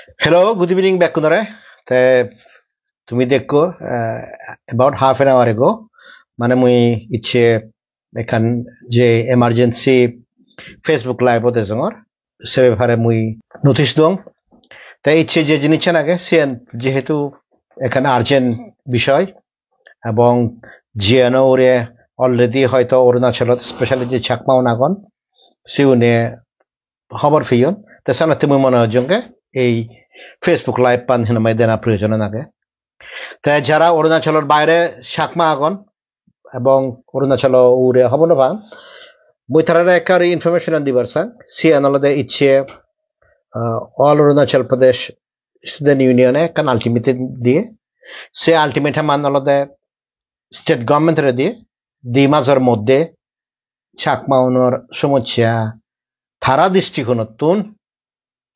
Hello, good evening, Bekunare. তুমি দেখো about half an hour ago মানে মুই ইচ্ছে এখান যে এমার্জেন্সি ফেসবুক লাইভ হতে জঙর সে ব্যাপারে মুই নোটিশ দং তাই ইচ্ছে যে জিনিসটা নাগে সিএন যেহেতু এখানে আর্জেন্ট বিষয় এবং জিয়ানো ওরে অলরেডি হয়তো অরুণাচলত স্পেশালি যে চাকমাও নাগন সিউনে খবর ফিয়ন তা সানাতে মুই মনে হয় জঙ্গে এই ফেসবুক লাইভ পান হিনামাই দেনা প্রয়োজন নাগে তাই যারা অরুণাচলের বাইরে চাকমা আগন এবং অরুণাচল উড়ে হব না পান বই তারা একার ইনফরমেশন দিবার সাং সিএন আলাদা ইচ্ছে অল অরুণাচল প্রদেশ স্টুডেন্ট ইউনিয়নে কান আলটিমেট দিয়ে সে আলটিমেট মান আলাদা স্টেট গভর্নমেন্টের দিয়ে দি মাঝের মধ্যে চাকমাউনের সমস্যা তারা দৃষ্টিকোণতুন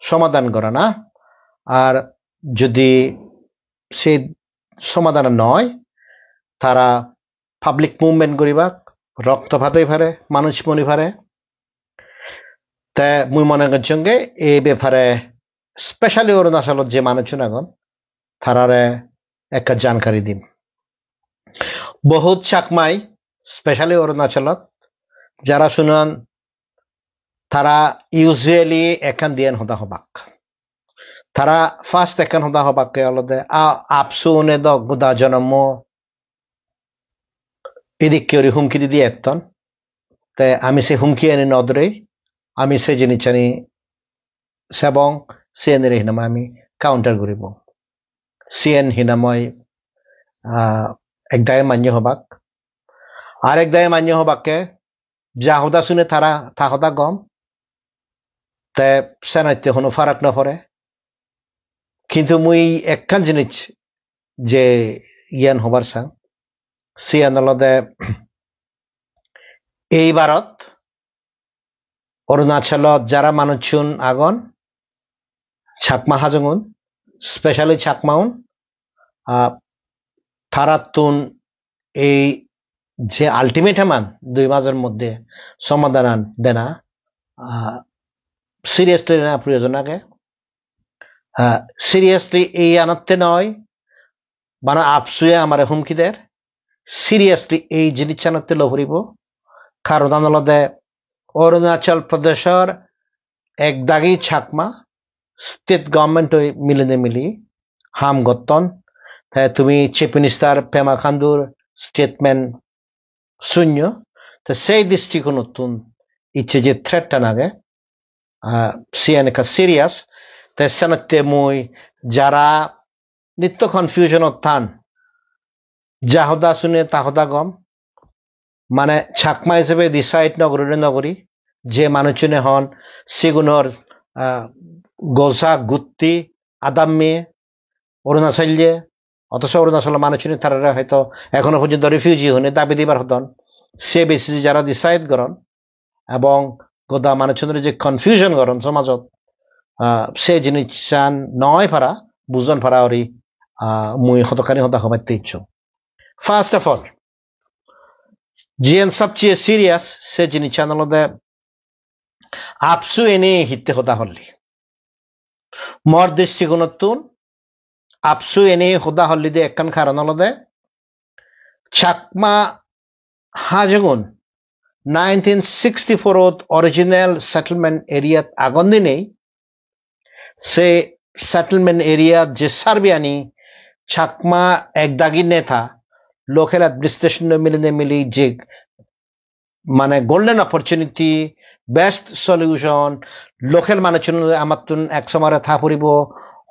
সমাধান করা না আর যদি সে সমাধান নয় তারা পাবলিক মুভমেন্ট করিবা রক্তপাত হয়ে পারে মানুষ মরি পারে তা মুই মনে করছঙ্গে এই ব্যাপারে স্পেশালি অরুণাচলত যে মানুষজন এখন তারারে একটা জানকারি দিন বহুত চাকমাই স্পেশালি অরুণাচলত যারা শুনান তারা ইউজুয়ালি এখান দিয়ে হতা হবাক তারা ফার্স্ট এখান হতা হবাকে অলদে আপসুনে দ গুদা জন্ম এদিক কেউ হুমকি দিদি একতন তাই আমি সে হুমকি এনে নদরে আমি সে জিনিসটানি সেবং সিএন এর হিনামা আমি কাউন্টার করিব সিএন হিনাময় একদায় মান্য হবাক আর একদায় মান্য হবাকে যা হদা শুনে তারা তা হদা গম তে সেনাইতে হনো ফারাক না পড়ে কিন্তু মুই একখান জিনিস যে ইয়ান হবার সাং সিএন আলাদে এই ভারত অরুণাচলত যারা মানুষজন আগন চাকমা হাজঙুন স্পেশালি চাকমাউন তারাতুন এই যে আলটিমেটামান দুই মাসের মধ্যে সমাধান দেনা সিরিয়াসলি না প্রয়োজন আগে সিরিয়াসলি এই আনতে নয় মানে আপসুয়ে আমার হুমকি দের সিরিয়াসলি এই জিনিস আনতে লহরিব কারণ আনলদে অরুণাচল প্রদেশের এক দাগি ছাকমা স্টেট গভর্নমেন্ট মিলি হাম গত্তন তুমি চিফ মিনিস্টার পেমা খান্দুর স্টেটমেন্ট শূন্য তো সেই দৃষ্টিকোণ নতুন ইচ্ছে যে থ্রেটটা নাগে সিএন একটা সিরিয়াস তাই সেনাতে মুই যারা নিত্য কনফিউশন থান যাহদা শুনে তাহদা গম মানে ছাকমা হিসেবে ডিসাইড নগরী যে মানুষজনে হন সেগুলোর গোলসা গুত্তি আদাম্মে অরুণাচলে অথচ অরুণাচলের মানুষজনে তারা হয়তো এখনো পর্যন্ত রিফিউজি হনে দাবি দিবার হতন সে বেশি যারা ডিসাইড করেন এবং গোদা মানুষজনের যে কনফিউশন করেন সমাজত সে জিনিস নয় পারা বুঝন পারা ওরি মুই হতকানি হতা হবাইতে ইচ্ছুক ফার্স্ট অফ অল জিএন সবচেয়ে সিরিয়াস সে জিনিস আনলদে আপসু এনে হিতে হতা হল্লি মর দৃষ্টিকোণতুন আপসু এনে হদা হল্লি দে একখান কারণ হলদে চাকমা হাজগুন 1964 অরিজিনাল সেটেলমেন্ট এরিয়াত আগন দিনেই সে সেটেলমেন্ট এরিয়া যে সার্বিয়ানি চাকমা এক দাগি নেতা লোকের অ্যাডমিনিস্ট্রেশন মিলি যে মানে golden opportunity best solution local মানুষজন আমার তুন এক সময় থা ফুরিব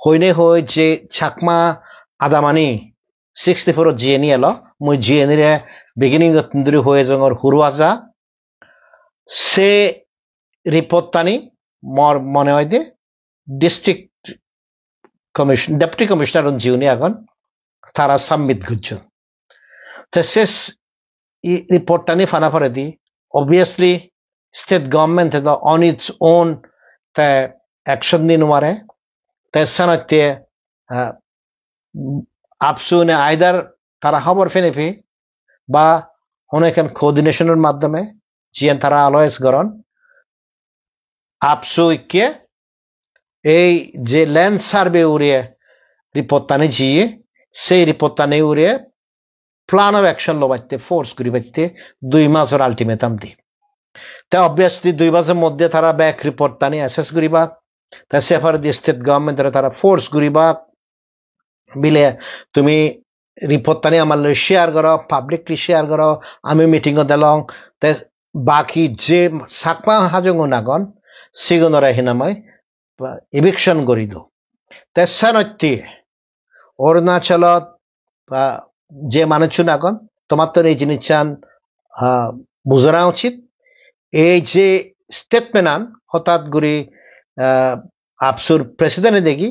হইনে হই যে চাকমা আদামানি 64 জিএনি এলো মুই জিএনি রে বিগিনিং তুন্দুরি হয়ে জঙর হুরুয়াজা সে রিপোর্ট টানি মর মনে হয় দে ডিস্ট্রিক্ট কমিশন ডেপুটি কমিশনার জিউনি এখন তারা সাবমিট করছেন তো শেষ রিপোর্ট টানি ফানা ফরে দি obviously state government on its own the action din mare te sanate আপসুনে আইদার তারা খবর ফেনেফি বা অনেকেন কোঅর্ডিনেশনের মাধ্যমে জিএন তারা অলওয়েজ গরন আপসু ইকে এই যে ল্যান্ড সার্ভে উড়িয়ে রিপোর্ট টানে জিয়ে সেই রিপোর্ট টানে উড়িয়ে প্ল্যান অফ অ্যাকশন লো বাড়তে ফোর্স করি বাড়তে 2 মাসের আলটিমেটাম দি তা অবভিয়াসলি 2 মাসের মধ্যে তারা ব্যাক রিপোর্ট টানি অ্যাসেস করিবা তা সেফার দি স্টেট গভর্নমেন্টের তারা ফোর্স করিবা বিলে তুমি রিপোর্ট টানি আমার শেয়ার করো পাবলিকলি শেয়ার করো আমি মিটিংও দিলং তে বাকি যে সাকমা হাজং নাগন সিগুনরা হিনাময় ইভিকশন করি দো তেসানত্তি অরুণাচলত যে মানুষ নাগন তোমার তো এই জিনিস চান বুঝানো উচিত এই যে স্টেটমেন্ট আন হঠাৎ গুরি আপসুর প্রেসিডেন্টে দেখি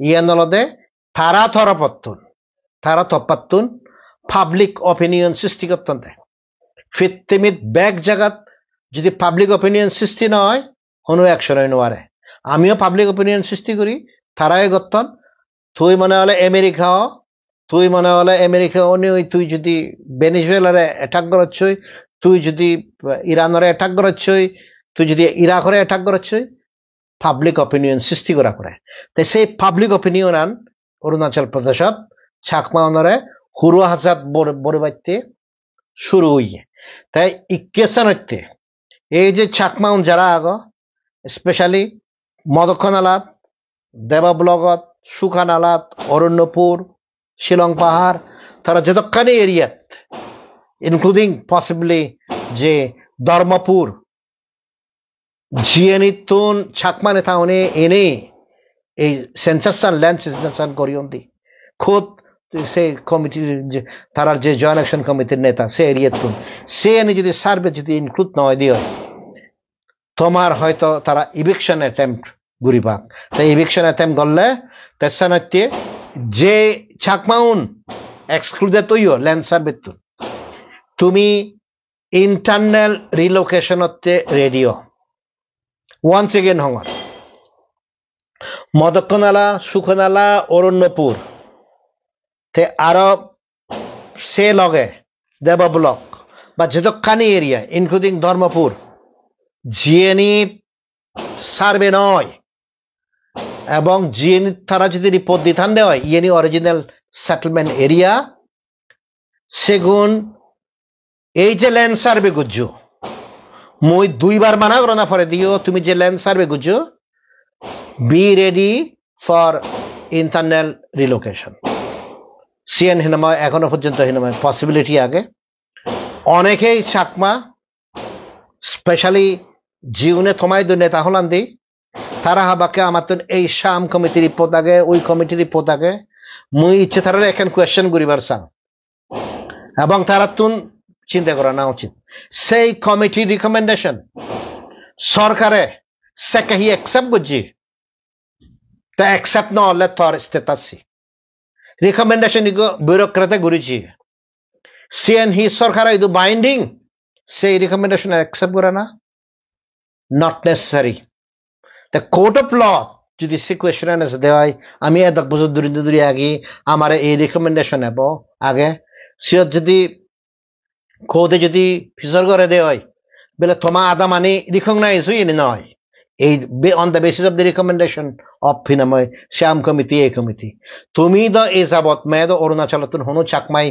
ইয়ানলদে তারা থরপাত্তুন পাবলিক অপিনিয়ন সৃষ্টি করতেন ফিত্তিমিত ব্যাগ জাগাত যদি পাবলিক অপিনিয়ন সৃষ্টি না হয় কোনো অ্যাকশন হয় নোয়ারে আমিও পাবলিক অপিনিয়ন সৃষ্টি করি তারাই করতেন তুই মনে হলে আমেরিকা তুই যদি ভেনেজুয়েলারে অ্যাটাক করছই তুই যদি ইরানরে অ্যাটাক করছই তুই যদি ইরাকরে অ্যাটাক করছই পাবলিক অপিনিয়ন সৃষ্টি করা করে তাই সেই পাবলিক অপিনিয়ন আন অরুণাচল প্রদেশত চাকমা অনরে হুরু হাজাত বড়বাইতে শুরু হইয়ে তাই ইকেসানতে এই যে চাকমাউন যারা আগ স্পেশালি মদক্ষনালাত দেবাব্লগত সুখানালাত অরণ্যপুর শিলং পাহাড় তারা যতখানি এরিয়াত ইনক্লুডিং পসিবলি যে ধর্মপুর জিয়ানিতুন চাকমা নেতা এনে এই সেন্সাসান ল্যান্ড সেন্সাসান করিয়ন্তি খোদ সে কমিটির যে তারার যে জয়েন্ট অ্যাকশন কমিটির নেতা সে এরিয়াতুন সে এনে যদি সার্ভে যদি ইনক্লুড নয় দিয়ে তোমার হয়তো তারা ইভিকশন অ্যাটেম্প্ট গুরিবাক তাই ইভিকশন অ্যাটেম্প্ট করলে তেসানতে যে চাকমাউন এক্সক্লুডেড হইও ল্যান্ড সার্ভে তুমি internal রিলোকেশনতে radio once again হঙর মদক্ষনালা সুখনালা Aranyapur তে আরো সে লগে দেবব্লক বা যতখানি area including Dharmapur GNE survey নয় এবং জিএনই তারা যদি রিপোর্ট দিতান দেয় ইয়েনি অরিজিনাল সেটেলমেন্ট এরিয়া সেগুন এই যে ল্যান্ড সার্ভে গুজো মই 2 বার মানা করো না পরে দিও তুমি যে ল্যান্ড সার্ভে গুজো be ready for internal relocation সিএন হিনাময় এখনো পর্যন্ত হিনাময় পসিবিলিটি আগে অনেকেই চাকমা স্পেশালি জীবনে থমাই দু নেতা হলান দি তারা হাবাকে আমার তো এই শাম কমিটির রিপোর্ট আগে ওই কমিটির রিপোর্ট আগে মুই ইচ্ছে তারা এখন কোয়েশ্চেন করিবার চান এবং তারা তুন চিন্তা করা না উচিত সেই কমিটির রিকমেন্ডেশন সরকারে সেকাহি অ্যাকসেপ্ট করছি তা অ্যাকসেপ্ট না হলে তোর স্টেটাসি রিকমেন্ডেশন ইগো ব্যুরোক্রেটে ঘুরেছি সিএন হি সরকার ইদু বাইন্ডিং সেই রিকমেন্ডেশন অ্যাকসেপ্ট করে না not necessary the court of law যদি সিকুয়েশন দেওয়ায় আমি 1 বছর দূরে আগে আমার এই রিকমেন্ডেশন নেব আগে সিও যদি কোর্টে যদি ফিসর করে দেওয়ায় বলে তোমার আদা মানে রিকগনাইজ হই নয় এই on the basis of the recommendation of হিনাময় শ্যাম কমিটি এই কমিটি তুমি দ এই যাবত মেয়েদ অরুণাচলতুন হনু চাকমাই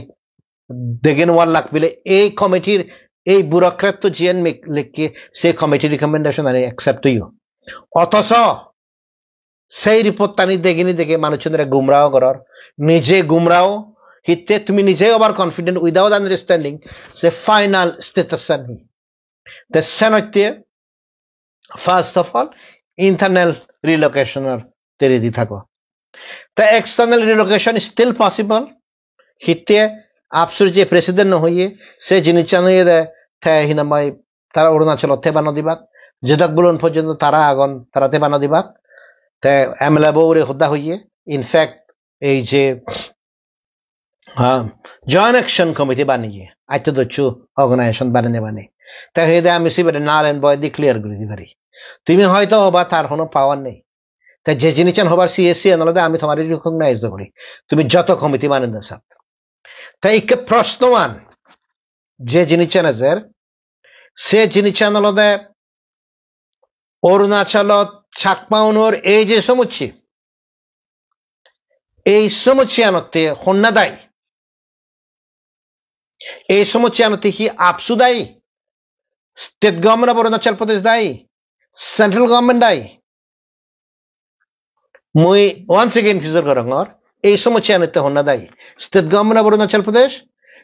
দেখেন ওয়ার লাগ বিলে এই কমিটির এই ব্যুরোক্রেট তো জিএন লিখকে সেই কমিটির রিকমেন্ডেশন আরে অ্যাকসেপ্ট হইও অথচ সেই রিপোর্ট টানি দেখে মানুষজনের গুমরাও করার নিজে গুমরাও হিতে তুমি নিজে ওভার কনফিডেন্ট উইদাউট আন্ডারস্ট্যান্ডিং সে ফাইনাল স্টেটাস নি দ্য সেনতে ফার্স্ট অফ অল ইন্টারনাল রিলোকেশনের তেরে দি থাকো তা এক্সটার্নাল রিলোকেশন স্টিল পসিবল হিতে আপসুর যে প্রেসিডেন্ট হইয়ে সে জিনিস জানিয়ে দেয় হিনাময় তারা অরুণাচল বানো দিবাক যেটাক বলুন পর্যন্ত তারা আগন তারাতে বানো দিবাক তে এমএলএ বউরে হুদ্দা হইয়ে ইনফ্যাক্ট এই যে জয়েন্ট অ্যাকশন কমিটি বানিয়ে আইতদচ্ছু অর্গানাইজেশন বানিয়ে তা হেদে আমি সিবারে নারায়ণ বয় দি ক্লিয়ার করে দিবারি তুমি হয়তো হবা তার কোনো পাওয়ার নেই তা যে জিনিস হবার সিএসসি আনলে আমি তোমার রিকগনাইজ করি তুমি যত কমিটি মানেন না সাথ তাই কে প্রশ্নমান যে জিনিস আছে সে জিনিস আনলে অরুণাচলত 착마운or এই যে সমুচ্ছি এই সমুচ্ছি আনতে হন্না দাই এই সমুচ্ছি আনতে কি আপসু দাই স্টেট গভর্নমেন্ট অফ অরুণাচল প্রদেশ দাই সেন্ট্রাল গভর্নমেন্ট দাই মুই ওয়ান্স এগেইন ফিউচার করঙর এই সমুচ্ছি আনতে হন্না দাই state government of Arunachal Pradesh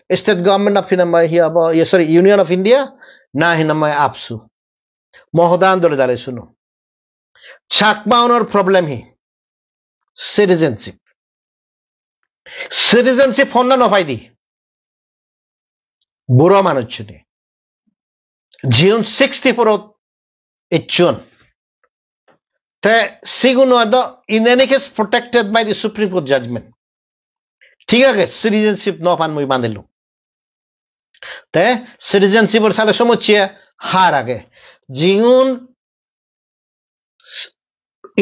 state government of হিনামাই হিয়াব সরি ইউনিয়ন অফ ইন্ডিয়া না হিনামাই আপসু মহদান দলে দালে শুনো 착마운or প্রবলেম হি সিটিজেনশিপ হন্না নফাই দি বুড়ো মানুষ নে জিউন 64 ইচ্ছুন তে সিগুনো দ in any case protected by the supreme court judgment ঠিক আছে সিটিজেনশিপ নফান মুই বাঁধিলু তে সিটিজেনশিপর সালে সমুচ্ছিয়া হার আগে জিউন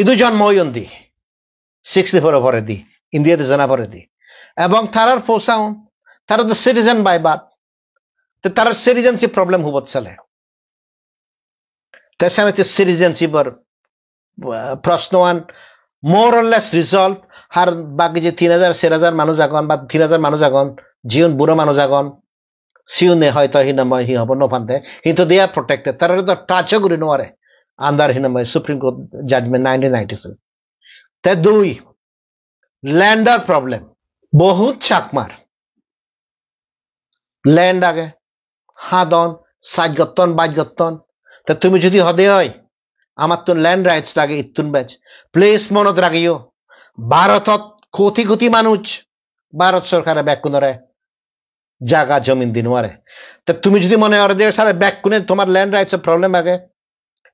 ইদু জন্ম হইন্দি 64 পরে দি ইন্ডিয়াতে জানা পরে দি এবং তারার পোসাউন তারা তো সিটিজেন বাই বার্থ তো তার সিটিজেনশিপ প্রবলেম হুবত চলে তাছাড়া সিটিজেনশিপর প্রশ্নওয়ান মোর অর লেস রিজলভ হার বাকি যে 3000 4000 মানুষ আগন বা 3000 মানুষ আগন জীবন বুড়ো মানুষ আগন সিউনে হয়তো হিনাময় হি হব নফানতে কিন্তু দে আর প্রটেক্টেড তারা তো টাচও করি নোয়ারে আন্ডার হিনাময় সুপ্রিম কোর্ট জাজমেন্ট 1997 তে দুই ল্যান্ডার প্রবলেম বহুত চাকমার ল্যান্ড আগে হাদন সাজগত্তন বাজগত্তন তা তুমি যদি হদে হয় আমার তো ল্যান্ড রাইটস লাগে ইতুন বেচ প্লেস মনত রাখিও ভারতত কোটি কোটি মানুষ ভারত সরকারের ব্যাকুনরে জায়গা জমিন দিনওয়ারে তা তুমি যদি মনে হয় যে সারা ব্যাকুনে তোমার ল্যান্ড রাইটস প্রবলেম আগে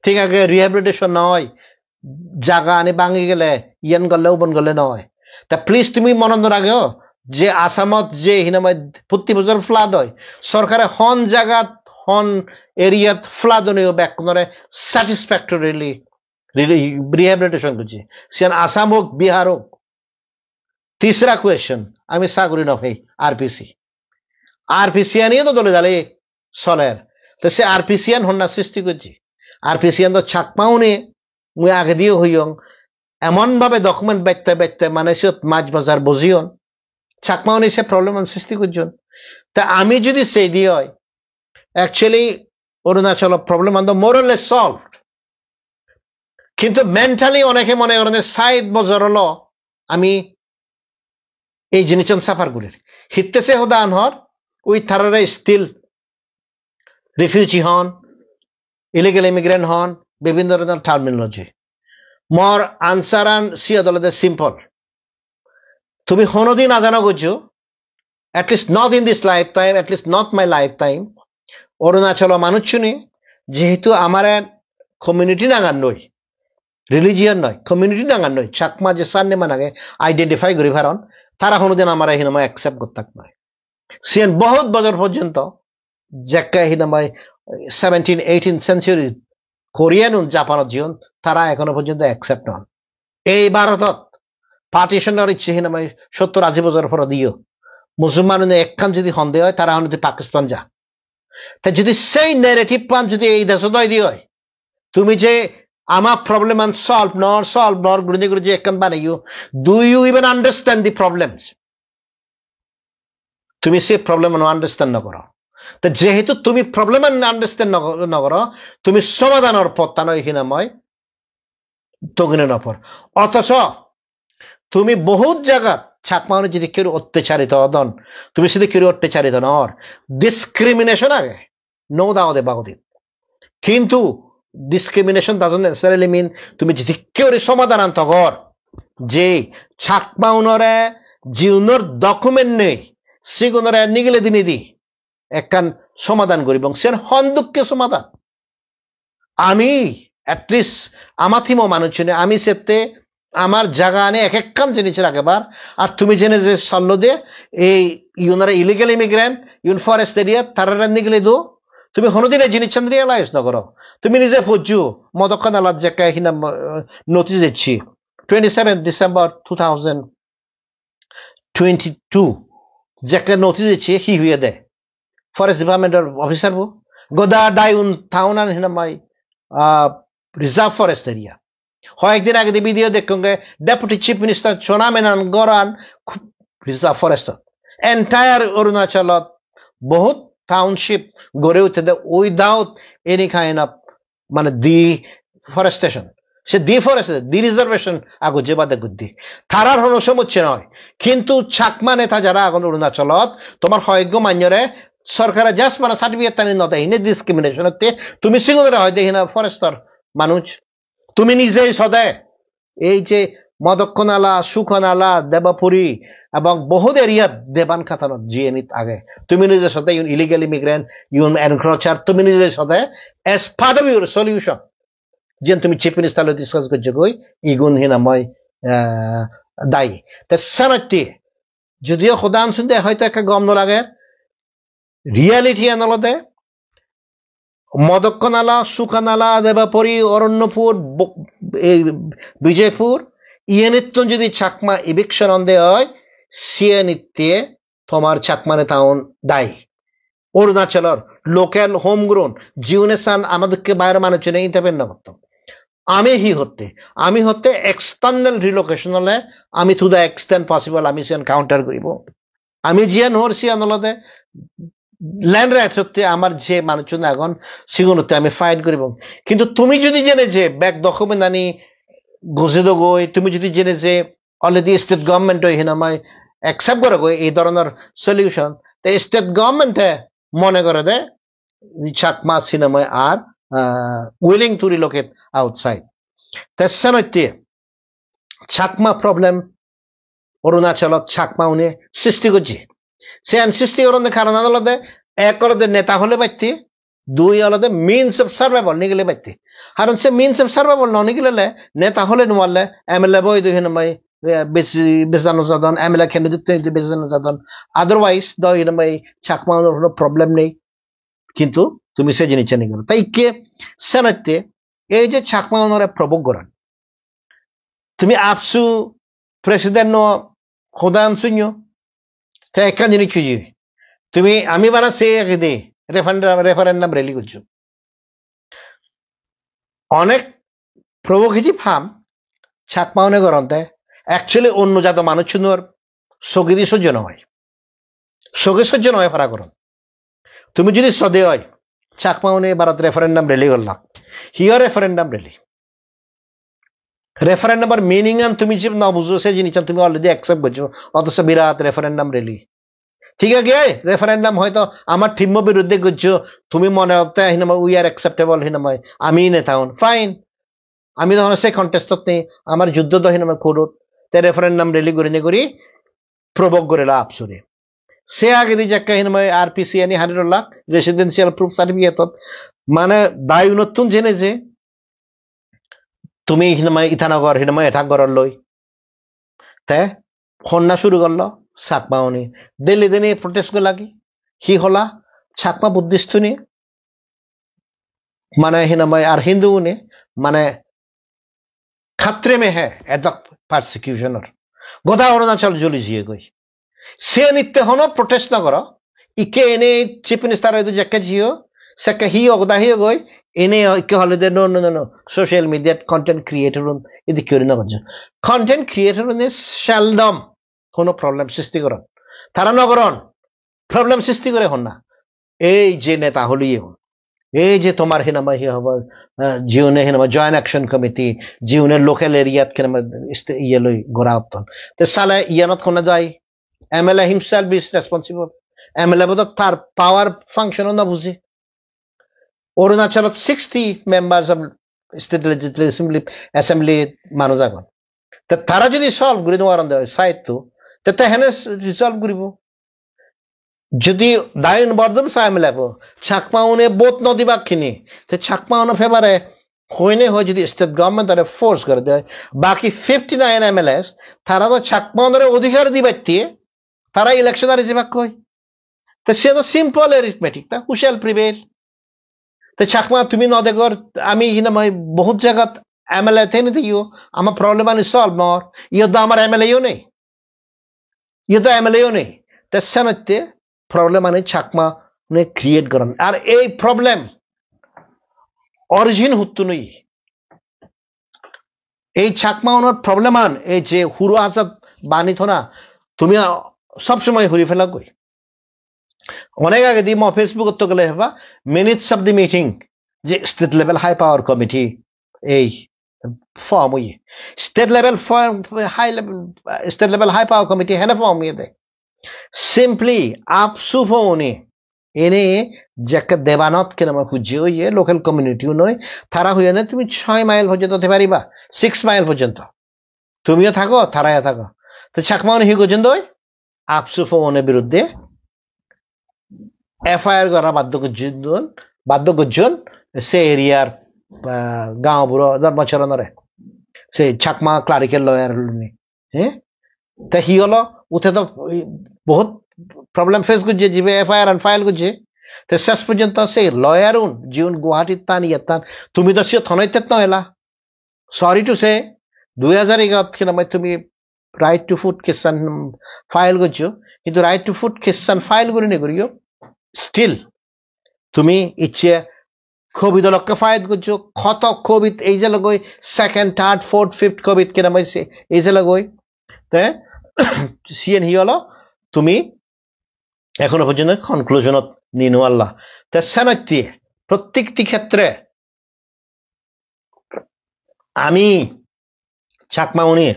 ঠিক আছে রিহ্যাবিলিটেশন নয় জায়গা আনি ভাঙি গেলে ইয়ান গলে উবন গলে নয় তা প্লিজ তুমি মনত রাখিও যে আসামত যে হিনাময় প্রতি বছর ফ্লাড হয় সরকারে হন জায়গা হন এরিয়াত ফ্লাড হলেও ব্যাকুনরে স্যাটিসফ্যাক্টরিলি রিহ্যাবিলিটেশন করছে সেন আসাম হোক বিহার হোক तीसरा क्वेश्चन আমি সাগরি নফাই আরপিসিয়ান তো দলে দালে চলের তো সে আরপিসিয়ান হন্না সৃষ্টি করছি আরপিসিয়ান তো ছাকমাউনে মুই আগে দিয়ে হইয়ং এমন ভাবে ডকুমেন্ট বাইতে বাইতে মানে সে মাছ বাজার বজিয়ন ছাকমাউনে সে প্রবলেম সৃষ্টি করছেন তা আমি যদি সেই দিয়ে হয় অ্যাকচুয়ালি অরুণাচল প্রবলেম আন মোর অর লেস সলভ কিন্তু মেন্টালি অনেকে মনে করেন সাইড বজর হলো আমি এই জিনিসন সাফার করে হিতেছে হদান হর ওই থারারে স্টিল রিফিউজি হন ইলিগেল ইমিগ্রেন্ট হন বিভিন্ন ধরনের টার্মিনোলজি মোর আনসার আন সিয়া দলতে সিম্পল তুমি কোনোদিন আজানা করছো at least not in this life time at least not my life time Arunachal মানুষ শুনি যেহেতু আমার কমিউনিটি নাগান নয় রিলিজিয়ন নয় কমিউনিটি নাগান নয় চাকমা যে সান্নে মানাগে আইডেন্টিফাই করি ভারণ তারা কোনোদিন আমার হিনামায় অ্যাকসেপ্ট করতে নয় সিয়ান বহুত বছর পর্যন্ত যাকে হিনামায় 17-18 সেঞ্চুরি কোরিয়ান জাপানত জীবন তারা এখনো পর্যন্ত অ্যাকসেপ্ট নন এই ভারতত পার্টিশনের ইচ্ছে হিনামায় 70-80 বছর পর দিও মুসলমান একখান যদি সন্দেহ হয় তারা যদি পাকিস্তান যা তাই যদি সেই নেগেটিভ প্ল্যান যদি এই দেশত দিয়ে হয় তুমি যে আমার প্রবলেম আন সলভ নর গুরুজি গুরুজি একখান বানাইও do you even understand the problems তুমি সে প্রবলেম আন্ডারস্ট্যান্ড নকরো তো যেহেতু তুমি প্রবলেম আন্ডারস্ট্যান্ড নকরো তুমি সমাধানের পথটা নয় এখানে মই তগিনে নপর অথচ তুমি বহুত জায়গা ছাকমাউনে যদি কেউ অত্যাচারিত হদন তুমি যদি কেউ অত্যাচারিত নর ডিসক্রিমিনেশন আগে নো দাওদে বাগদি কিন্তু discrimination doesn't necessarily mean তুমি যদি কেউ সমাধান আনতে কর যে ছাকমাউনরে জীবনের ডকুমেন্ট নেই সেগুনরে নিগলে দিনে দি একখান সমাধান করি এবং সে হন্দুককে সমাধান আমি অ্যাটলিস্ট আমার থিমো মানুষ চিনে আমি সেতে আমার জায়গা আনে এক একখান জিনিসের আগেবার আর তুমি জেনে যে সল্লো দে এই ইউনারা ইলিগেল ইমিগ্রেন্ট ইউন ফরেস্ট এরিয়া তারা নিগলে দো তুমি কোনোদিন এই জিনিস রিয়েলাইজ নকরো তুমি নিজে বুঝছো মদক্ষণ আলাদ জায়গা এখানে নোটিস দিচ্ছি 27 ডিসেম্বর 2022 জায়গা নোটিস দিচ্ছি হি হুয়ে দে ফরেস্ট ডিপার্টমেন্টের অফিসার বো গোদা ডাইউন থাউন হিনামাই রিজার্ভ ফরেস্ট এরিয়া কয়েকদিন আগে ভিডিও দেখুন ডেপুটি চিফ মিনিস্টার সোনা মেনন গরান রিজার্ভ ফরেস্ট এন্টায়ার অরুণাচলত বহুত টাউনশিপ গড়ে উঠে উইদাউট এনি কাইন্ড অফ মানে ডিফরেস্টেশন সে ডিফরেস্টেশন ডিরিজার্ভেশন আগত যে বাদে গুদ্ধি তারার হন সমুচ্ছে নয় কিন্তু চাকমা নেতা যারা এখন অরুণাচলত তোমার হয়জ্ঞ মান্যরে সরকারে জাস্ট মানে সার্টিফিকেট টানি নদেয় হিনে ডিসক্রিমিনেশন তুমি সিঙ্গুরে হয় দেখি না ফরেস্টর মানুষ তুমি নিজেই সদে এই যে মদক্ষনালা সুখনালা দেবাপুরী এবং বহুত এরিয়াত দেবান খাতানত জিএনিত আগে তুমি নিজের সাথে ইউন ইলিগাল ইমিগ্রেন্ট ইউন এনক্রোচার তুমি নিজের সাথে as part of your solution যেন তুমি চিফ মিনিস্টার ডিসকাস করছো কই ইগুন হিনাময় দায়ী তে সানাটি যদিও খোদা আনসুন দে হয়তো একটা গম নলাগে রিয়ালিটি আনলতে মদক্ষনালা সুখানালা দেবাপুরী অরণ্যপুর বিজয়পুর ইয়েনিত্য যদি চাকমা ইভিকশন অন্দে হয় সিয়েনিত্যে তোমার চাকমানে তাউন দায়ী অরুণাচলের লোকাল হোম গ্রোন জিউনে সান আমাদেরকে বাইরে মানুষ নেই ইন্টারভেন করতাম আমি হতে এক্সটার্নাল রিলোকেশন হলে আমি টু দ্য এক্সটেন্ট পসিবল আমি সিয়ান কাউন্টার করিব আমি জিয়ান হর সিয়ান হলতে ল্যান্ড রাইটস হতে আমার যে মানুষজন এখন সিগুনতে আমি ফাইট করিব কিন্তু তুমি যদি জেনে যে ব্যাক ডকুমেন্ট আনি গজে দগই তুমি যদি জেনে যে অলরেডি স্টেট গভর্নমেন্ট হিনামাই অ্যাকসেপ্ট করে গই এই ধরনের সলিউশন তো স্টেট গভর্নমেন্টে মনে করে দে চাকমা সিনেমায় আর উইলিং টু রিলোকেট আউটসাইড তেসনতে চাকমা প্রবলেম অরুণাচলত চাকমা উনি সৃষ্টি করছে সে সৃষ্টি করেন কারণ আলাদা এক আলাদা নেতা হলে পাইতি দুই আলাদা মিনস অফ সার্ভাইভাল নিগলে পাইতি কারণ সে মিনস অফ সার্ভাইভাল নিগলে নেতা হলে নোয়ালে এমএলএ বই দুই হিনমাই বেশি বেসানো সাধন এমএলএ ক্যান্ডিডেট বেসানো সাধন আদারওয়াইজ দই হিনমাই চাকমা কোনো প্রবলেম নেই কিন্তু তুমি সে জিনিস জানি গেল তাই কে সেনাতে এই যে চাকমা ওনারা প্রভোগ করেন তুমি আপসু প্রেসিডেন্ট খোদান শুনিও তাই একটা জিনিস খুঁজি তুমি আমি বানা সে দে রেফারেন্ডাম রেলি করছো অনেক প্রভোগেটিভ হাম চাকমা অনেক গরমতে অ্যাকচুয়ালি অন্য জাত মানুষ সুন্দর সগিরি সহ্য নয় সগে সহ্য নয় ফারা করুন তুমি যদি সদে হয় চাকমা উনি ভারত রেফারেন্ডাম রেলি করলাম হিও রেফারেন্ডাম রেফারেন্ডামের মিনিং আন তুমি যে না বুঝো সে জিনিস তুমি অলরেডি অ্যাকসেপ্ট করছো অথচ বিরাট রেফারেন্ডাম রেলি ঠিক আছে রেফারেন্ডাম হয়তো আমার থিম্ম বিরুদ্ধে করছো তুমি মনে হতে হিনাম উই আর অ্যাকসেপ্টেবল হিনাময় আমি নেতা হন ফাইন আমি তখন সে কন্টেস্টত নেই আমার যুদ্ধ তো হিনাম করুত তে রেফারেন্ডাম রেলি করি প্রভোগ করে আপসুরে সে আগে দিয়ে যাকে হিনাময় আরপিসি আনি হারিরুল্লাহ রেসিডেন্সিয়াল প্রুফ সার্টিফিকেট মানে দায় নতুন জেনে যে তুমি হিনাময় ইথানগর হিনাময় এঠাগর লই তে খন্না শুরু করলো চাকমা উনি দিল্লি দিনে প্রটেস্ট করে লাগি সি হলা চাকমা বুদ্ধিষ্ট নিয়ে মানে হিনাময় আর হিন্দু উনি মানে খাত্রে মে হে এদক পারসিকিউশনের গোদা অরুণাচল জ্বলি জিয়ে গই সে নিত্য হন প্রটেস্ট নগর ইকে এনে চিফ মিনিস্টার যাকে জিও সেকে হি অগদা হি গই এনে ইকে হলে দে নো নো নো সোশ্যাল মিডিয়াত কন্টেন্ট ক্রিয়েটর এদি করি না করছে কন্টেন্ট ক্রিয়েটর সেলডম কোনো প্রবলেম সৃষ্টি করেন তারা নগরণ প্রবলেম সৃষ্টি করে হন না এই যে নেতা হলিয়ে হন এই যে তোমার হিনামা হি হব জিওনে হিনামা জয়েন্ট অ্যাকশন কমিটি জিওনের লোকাল এরিয়াত কেনামা ইয়ে লই গোড়া উত্তন তে সালে ইয়ানত কোনা যায় MLA himself is responsible MLA বোধ তার পাওয়ার ফাংশনও না বুঝে অরুণাচলত 60 members of state legislative assembly মানুষ এখন তারা যদি সলভ করে দেওয়ার সাহিত্য তে হেনে রিজলভ করিব যদি দায়ন বর্ধন চাই মিলাব চাকমাউনে বোধ নদী বাকখিনি চাকমাউনে ফেবারে হইনে হয় যদি স্টেট গভর্নমেন্ট তারা ফোর্স করে দেয় বাকি 59 এমএলএস তারা তো চাকমাউনের অধিকার দিবাইতে তারা ইলেকশন আর যাবাক কই তো সে তো সিম্পল এরিথমেটিক তা হু শ্যাল প্রিভেল তো চাকমা তুমি নদেগর আমি হিনাময় বহুত জায়গাত এমএলএ থেনে দিও আমার প্রবলেম আনি সলভ নর ইয়ে তো আমার এমএলএও নেই তে সেনতে প্রবলেম আনি চাকমা ক্রিয়েট করেন আর এই প্রবলেম অরিজিন হতো নই এই চাকমা ওনার প্রবলেম আন এই যে হুরু আসাদ বানি থনা তুমি সবসময় হুরি ফেলা কই অনেক আগে দিয়ে ফেসবুক তো গেলে হেবা মিনিটস অফ দি মিটিং যে state level high power committee এই ফর্ম হইয়ে state level high power committee হেনে ফর্ম হইয়ে দেয় সিম্পলি আপসু ফোনে এনে যাকে দেবানত কেন আমার খুঁজে হইয়ে লোকাল কমিউনিটিও নয় তারা হইয়ে না তুমি 6 মাইল পর্যন্ত হতে পারিবা 6 মাইল পর্যন্ত তুমিও থাকো তারাও থাকো তো চাকমাউন হি করছেন দই আপসু ফোনের বিরুদ্ধে এফআইআর করা বাধ্য করছেন সে এরিয়ার গাঁও বুড়ো জন্মচরণরে সে চাকমা ক্লারিক্যাল লয়ার হ্যাঁ তা হি হলো উঠে তো বহুত প্রবলেম ফেস করছে যে এফআইআর ফাইল করছে তো শেষ পর্যন্ত সে লয়ারুন জীবন গুয়াহাটির তান ইয়াতান তুমি তো সে থনৈতে নহেলা সরি টু সে 2011 তুমি right to food Kesang file করছো কিন্তু right to food Kesang file করে নে করিও স্টিল তুমি ইচ্ছে কোভিড লক্ষ্যে ফাইল করছো কত কোভিড এই যে লগই second third fourth fifth covid কেনা মাইছে এই যে লগই তে সিএন হি হলো তুমি এখনো পর্যন্ত কনক্লুশনত নিনো আল্লাহ তে সেনত্যি প্রত্যেকটি ক্ষেত্রে আমি চাকমাউনি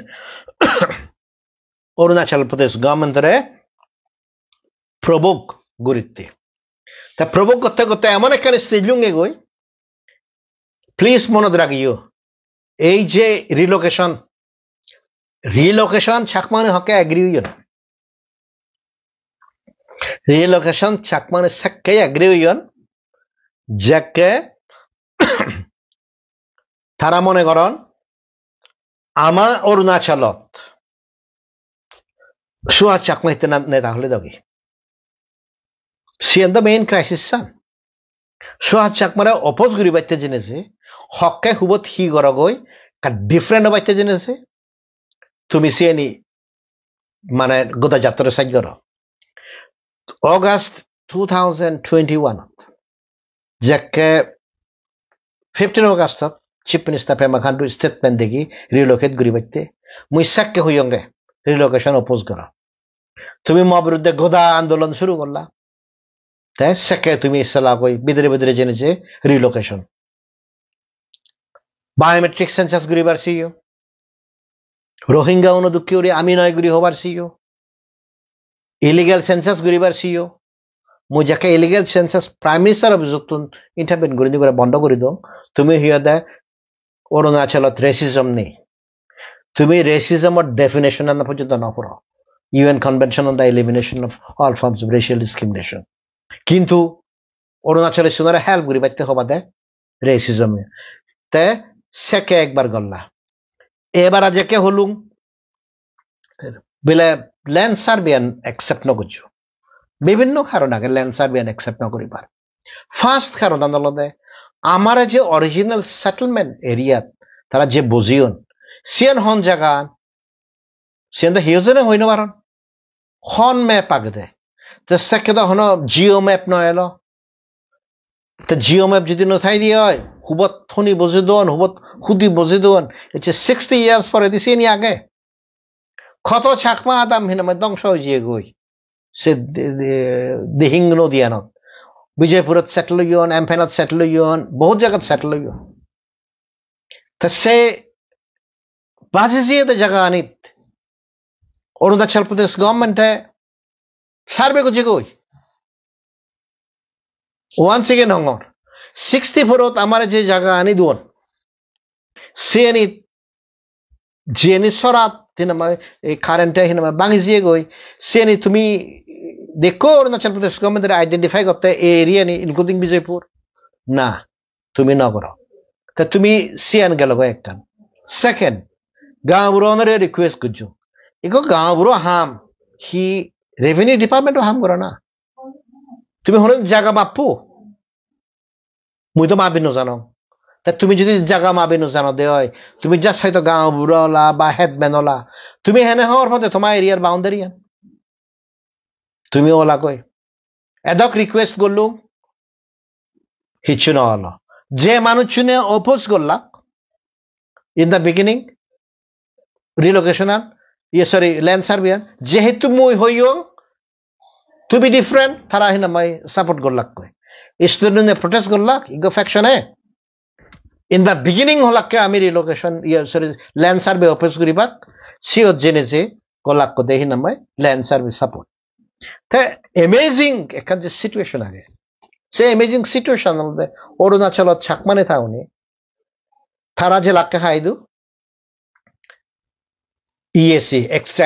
অরুণাচল প্রদেশ গভর্নমেন্টরে প্রবোক গুরিতে তা প্রবোক করতে করতে এমন একটা স্টেজ লুঙ্গে গই প্লিজ মনে রাখিও এই যে রিলোকেশন চাকমাউনি হকে এগ্রি হইও রিলোকেশন চাকমাউনি সাক্কে এগ্রি হইও যাকে তারা মনে করেন আমার অরুণাচলত সুয়া চাকমাইতে নেতা হলে দাবি সিএন দ্য মেইন ক্রাইসিস সান সুয়া চাকমারা অপোজ করি বাইতে জেনেছে হকে হুবত হি গরগই ডিফারেন্ট বাইতে জেনেছে তুমি সিএনি মানে গোটা যাত্রা সাইজ কর অগাস্ট 2021 যাকে 15 অগাস্টত chief minister Pema Khandu statement দেখি রিলোকেট করি বাইতে মুই সাক্কে হইয়ঙ্গে রিলোকেশন অপোজ করা তুমি মো বিরুদ্ধে গোদা আন্দোলন শুরু করলা তাই সাক্কে তুমি ইসলা কই বিদরে জেনেছে রিলোকেশন বায়োমেট্রিক সেন্সাস করিবার সিও রোহিঙ্গা অনুদুঃখী ওরে আমি নয় গুরি হবার সিও ইলিগাল সেন্সাস করিবার সিও মুই যাকে ইলিগাল সেন্সাস প্রাইম মিনিস্টার অভিযোগ ইন্টারভেন করে দিয়ে বন্ধ করে দাও তুমি হিয়া দেয় অরুণাচলত রেসিজম নেই তুমি রেসিজমের ডেফিনেশন না পর্যন্ত না পড়ো UN convention on the elimination of all forms of racial discrimination কিন্তু অরুণাচলের সুনারে হেল্প করি বাইতে হবা দেয় রেসিজমে তে সেকে একবার গল্লা এবার আজকে হলুম বেলে ল্যান্ড সার্বিয়ান অ্যাকসেপ্ট নকরছো বিভিন্ন কারণ আগে ল্যান্ড সার্বিয়ান অ্যাকসেপ্ট নকরিবার ফার্স্ট কারণ আন্দোলনে আমার যে অরিজিনাল সেটেলমেন্ট এরিয়াত তারা যে বুঝিয়ন সিয়ান হন জায়গা সিয়ান হিউজনে হইন পারন হন ম্যাপ আগে দে তো সেকে তো হন জিও ম্যাপ নয় এলো তো জিও ম্যাপ যদি নথাই দিয়ে হয় হুবত থনি বুঝে দোন হুবত হুদি বুঝে দোন এটা 60 ইয়ার্স পরে দিছি নি আগে কত চাকমা আদাম হিনামে ধ্বংস হয়ে গই সে দিহিং নদিয়ানত বিজয়পুরত সেটেল হইন এমফেনত সেটেল হইন বহুত জায়গাত সেটেল হইন তা সে বাজে যে জায়গা আনিত অরুণাচল প্রদেশ গভর্নমেন্টে সার্ভে করছে কই ওয়ান্স এগেন হঙর 64ত আমার যে জায়গা আনি দোন সিএনি জিএনি সরাত এই কারেন্টে বাঙি জিয়ে গই সিএনি তুমি দেখো অরুণাচল প্রদেশ গভর্নমেন্টের আইডেন্টিফাই করতে এই এরিয়া নি ইনক্লুডিং বিজয়পুর না তুমি ন করো তা তুমি সিএন গেল গো একটা সেকেন্ড গাঁও বুড়োরে রিকোয়েস্ট করছো এগো গাঁও বুড়ো হাম হি রেভিনিউ ডিপার্টমেন্টও হাম করো না তুমি হল জায়গা বাপু মুই তো মাবি জানো তা তুমি যদি জায়গা মাবি জানো দে হয় তুমি জাস্ট হয়তো গাঁও বুড়োলা বা হেডম্যান ওলা তুমি হেনে হওয়ার পথে তোমার এরিয়ার বাউন্ডারি তুমি ওলা কই এদক রিকোয়েস্ট করলু কিচ্ছু না হলো যে মানুষ শুনে অপোজ করলা ইন দ্য বিগিনিং রিলোকেশনার সরি ল্যান্ড সার্ভিয়ার যেহেতু মই হইও টু বি ডিফারেন্ট তারা হিনা মই সাপোর্ট করলাক কয় স্টুডেন্টে প্রটেস্ট করলাক ইগো ফ্যাকশনে ইন দ্য বিগিনিং হলাকে আমি relocation sorry land survey office করিবাক সিও জেনেছে করলাক কো দেহি না মই ল্যান্ড সার্ভে সাপোর্ট তে এমেজিং একটা যে সিচুয়েশন আগে সে এমেজিং সিচুয়েশন মধ্যে অরুণাচলত ছাকমানে থাউনি তারা যে লাক্কে হাইদু ইএসি এক্সট্রা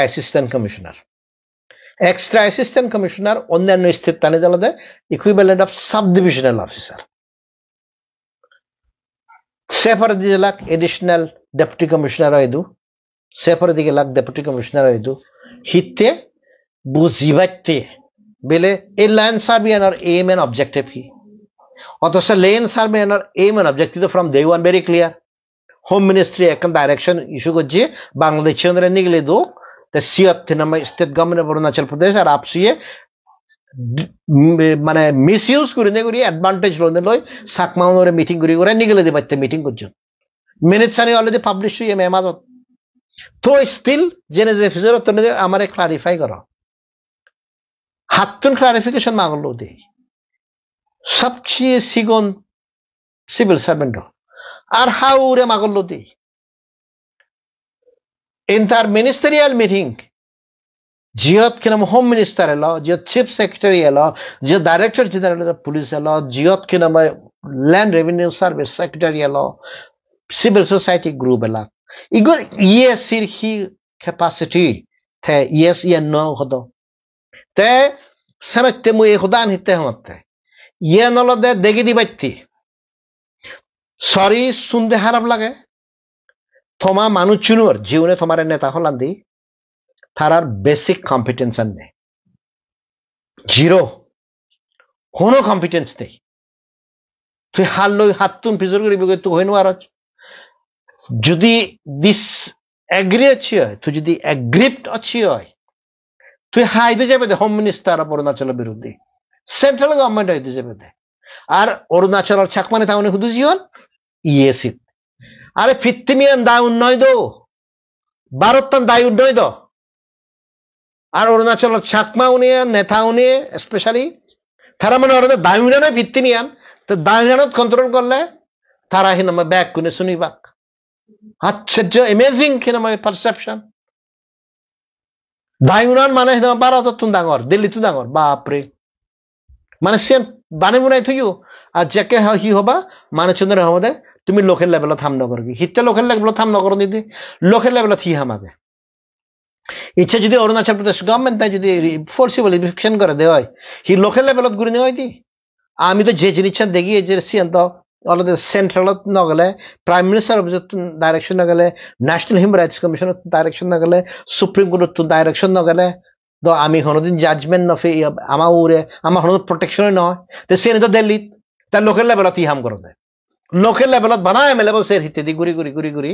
অ্যাসিস্ট্যান্ট কমিশনার অন্যান্য স্থিত তানে জানাতে equivalent of sub divisional officer সেফার দিকে লাখ এডিশনাল ডেপুটি কমিশনার হয়দু সেফার দিকে লাখ ডেপুটি কমিশনার হয়দু হিতে বুঝিবাইতে বেলে এই ল্যান্ড সার্ভিয়ানোর এইম এন্ড অবজেক্টিভ কি অথচ ল্যান্ড সার্ভিয়ানোর aim and objective from day one very clear home ministry এখন ডাইরেকশন ইস্যু করছে বাংলাদেশ নিগলে দো সিয়ত state government of Arunachal Pradesh আর আপসিয়ে মানে মিস ইউজ করে করি অ্যাডভান্টেজ লই সাকমাউনরে মিটিং করে নিগলে দি পাইতে মিটিং করছেন মিনিট সানি অলরেডি পাবলিশ হয়ে মেমাজত তো স্টিল জেনে যে ফিজরত আমারে ক্লারিফাই করো হাতুন ক্লারিফিকেশন মাগলো দে সবচেয়ে সিগন সিভিল সার্ভেন্ট আর হাউরে মাগলো দে ইন্টার মিনিস্টারিয়াল মিটিং জিয়ত কিনাম হোম মিনিস্টার এলো জিয়ত চিফ সেক্রেটারি এলো জিয়ত ডাইরেক্টর জেনারেল অফ পুলিশ এলো জিয়ত কিনাম ল্যান্ড রেভিনিউ সার্ভিস সেক্রেটারি এলো সিভিল সোসাইটি গ্রুপ এলা ইগো ইএসির হি ক্যাপাসিটি থে ইএস ইয়ে ন হতো তে সেনতে মুই হুদান হিতে হতে ইয়ে নলদে দেগি দিবাইতি সরি শুনতে খারাপ লাগে থমা মানুষ চুনুর জীবনে তোমার নেতা হলান দি তারার বেসিক কম্পিটেন্স নেই জিরো কোনো কম্পিটেন্স নেই তুই হাল লই হাত তুন পিজর করিবি তুই হইনো আর যদি দিস এগ্রি অছি হয় তুই যদি এগ্রিপ্ট অছি হয় তুই হাইতে যাবে দে হোম মিনিস্টার অফ অরুণাচলের বিরুদ্ধে সেন্ট্রাল গভর্নমেন্ট হইতে যাবে দে আর অরুণাচলের ছাকমানে তাহলে শুধু জীবন ইয়েসি আরে ফিত্তিমিয়ান দায় উন্নয় দো ভারতান দায় উন্নয় দো আর অরুণাচলের ছাকমা উনিয়া নেতা উনিয়ে স্পেশালি তারা মানে ওরা দায় উন্নয় ফিত্তিমিয়ান তো দায় উন্নয়ন কন্ট্রোল করলে তারা হি নামে ব্যাক কোনে শুনিবাক আশ্চর্য এমেজিং কি নামে পারসেপশন দায় উন্নয়ন মানে ভারত তুন ডাঙর দিল্লি তুন ডাঙর বাপরে মানে সে বানে বুনাই থইও আর যাকে হি হবা মানে চন্দ্র হমদে তুমি লোকের লেভেলত হাম নকরবি হিতে লোকের লেভেলত হাম নকর নিদি লোকের লেভেলত হি হামাবে ইচ্ছা যদি অরুণাচল প্রদেশ গভর্নমেন্ট যদি ফোর্সিবল ইভিকশন করে দেওয়া হয় হি লোকের লেভেলত ঘুরে নেওয়া দি আমি তো যে জিনিসটা দেখি যে সিয়ান্ত অলরেডি সেন্ট্রালত নগলে প্রাইম মিনিস্টার অফিসত ডাইরেকশন নগলে ন্যাশনাল হিউম্যান রাইটস কমিশনত ডাইরেকশন নগলে সুপ্রিম কোর্টত ডাইরেকশন নগলে তো আমি কোনোদিন জাজমেন্ট নফে আমার উড়ে আমার কোনো প্রোটেকশন নয় তো সে তো দিল্লিত তার লোকের লেভেলত হি হাম করে দেয় লোকের লেভেলত বানায় মেলেব সে হিতে দি ঘুরি ঘুরি ঘুরি ঘুরি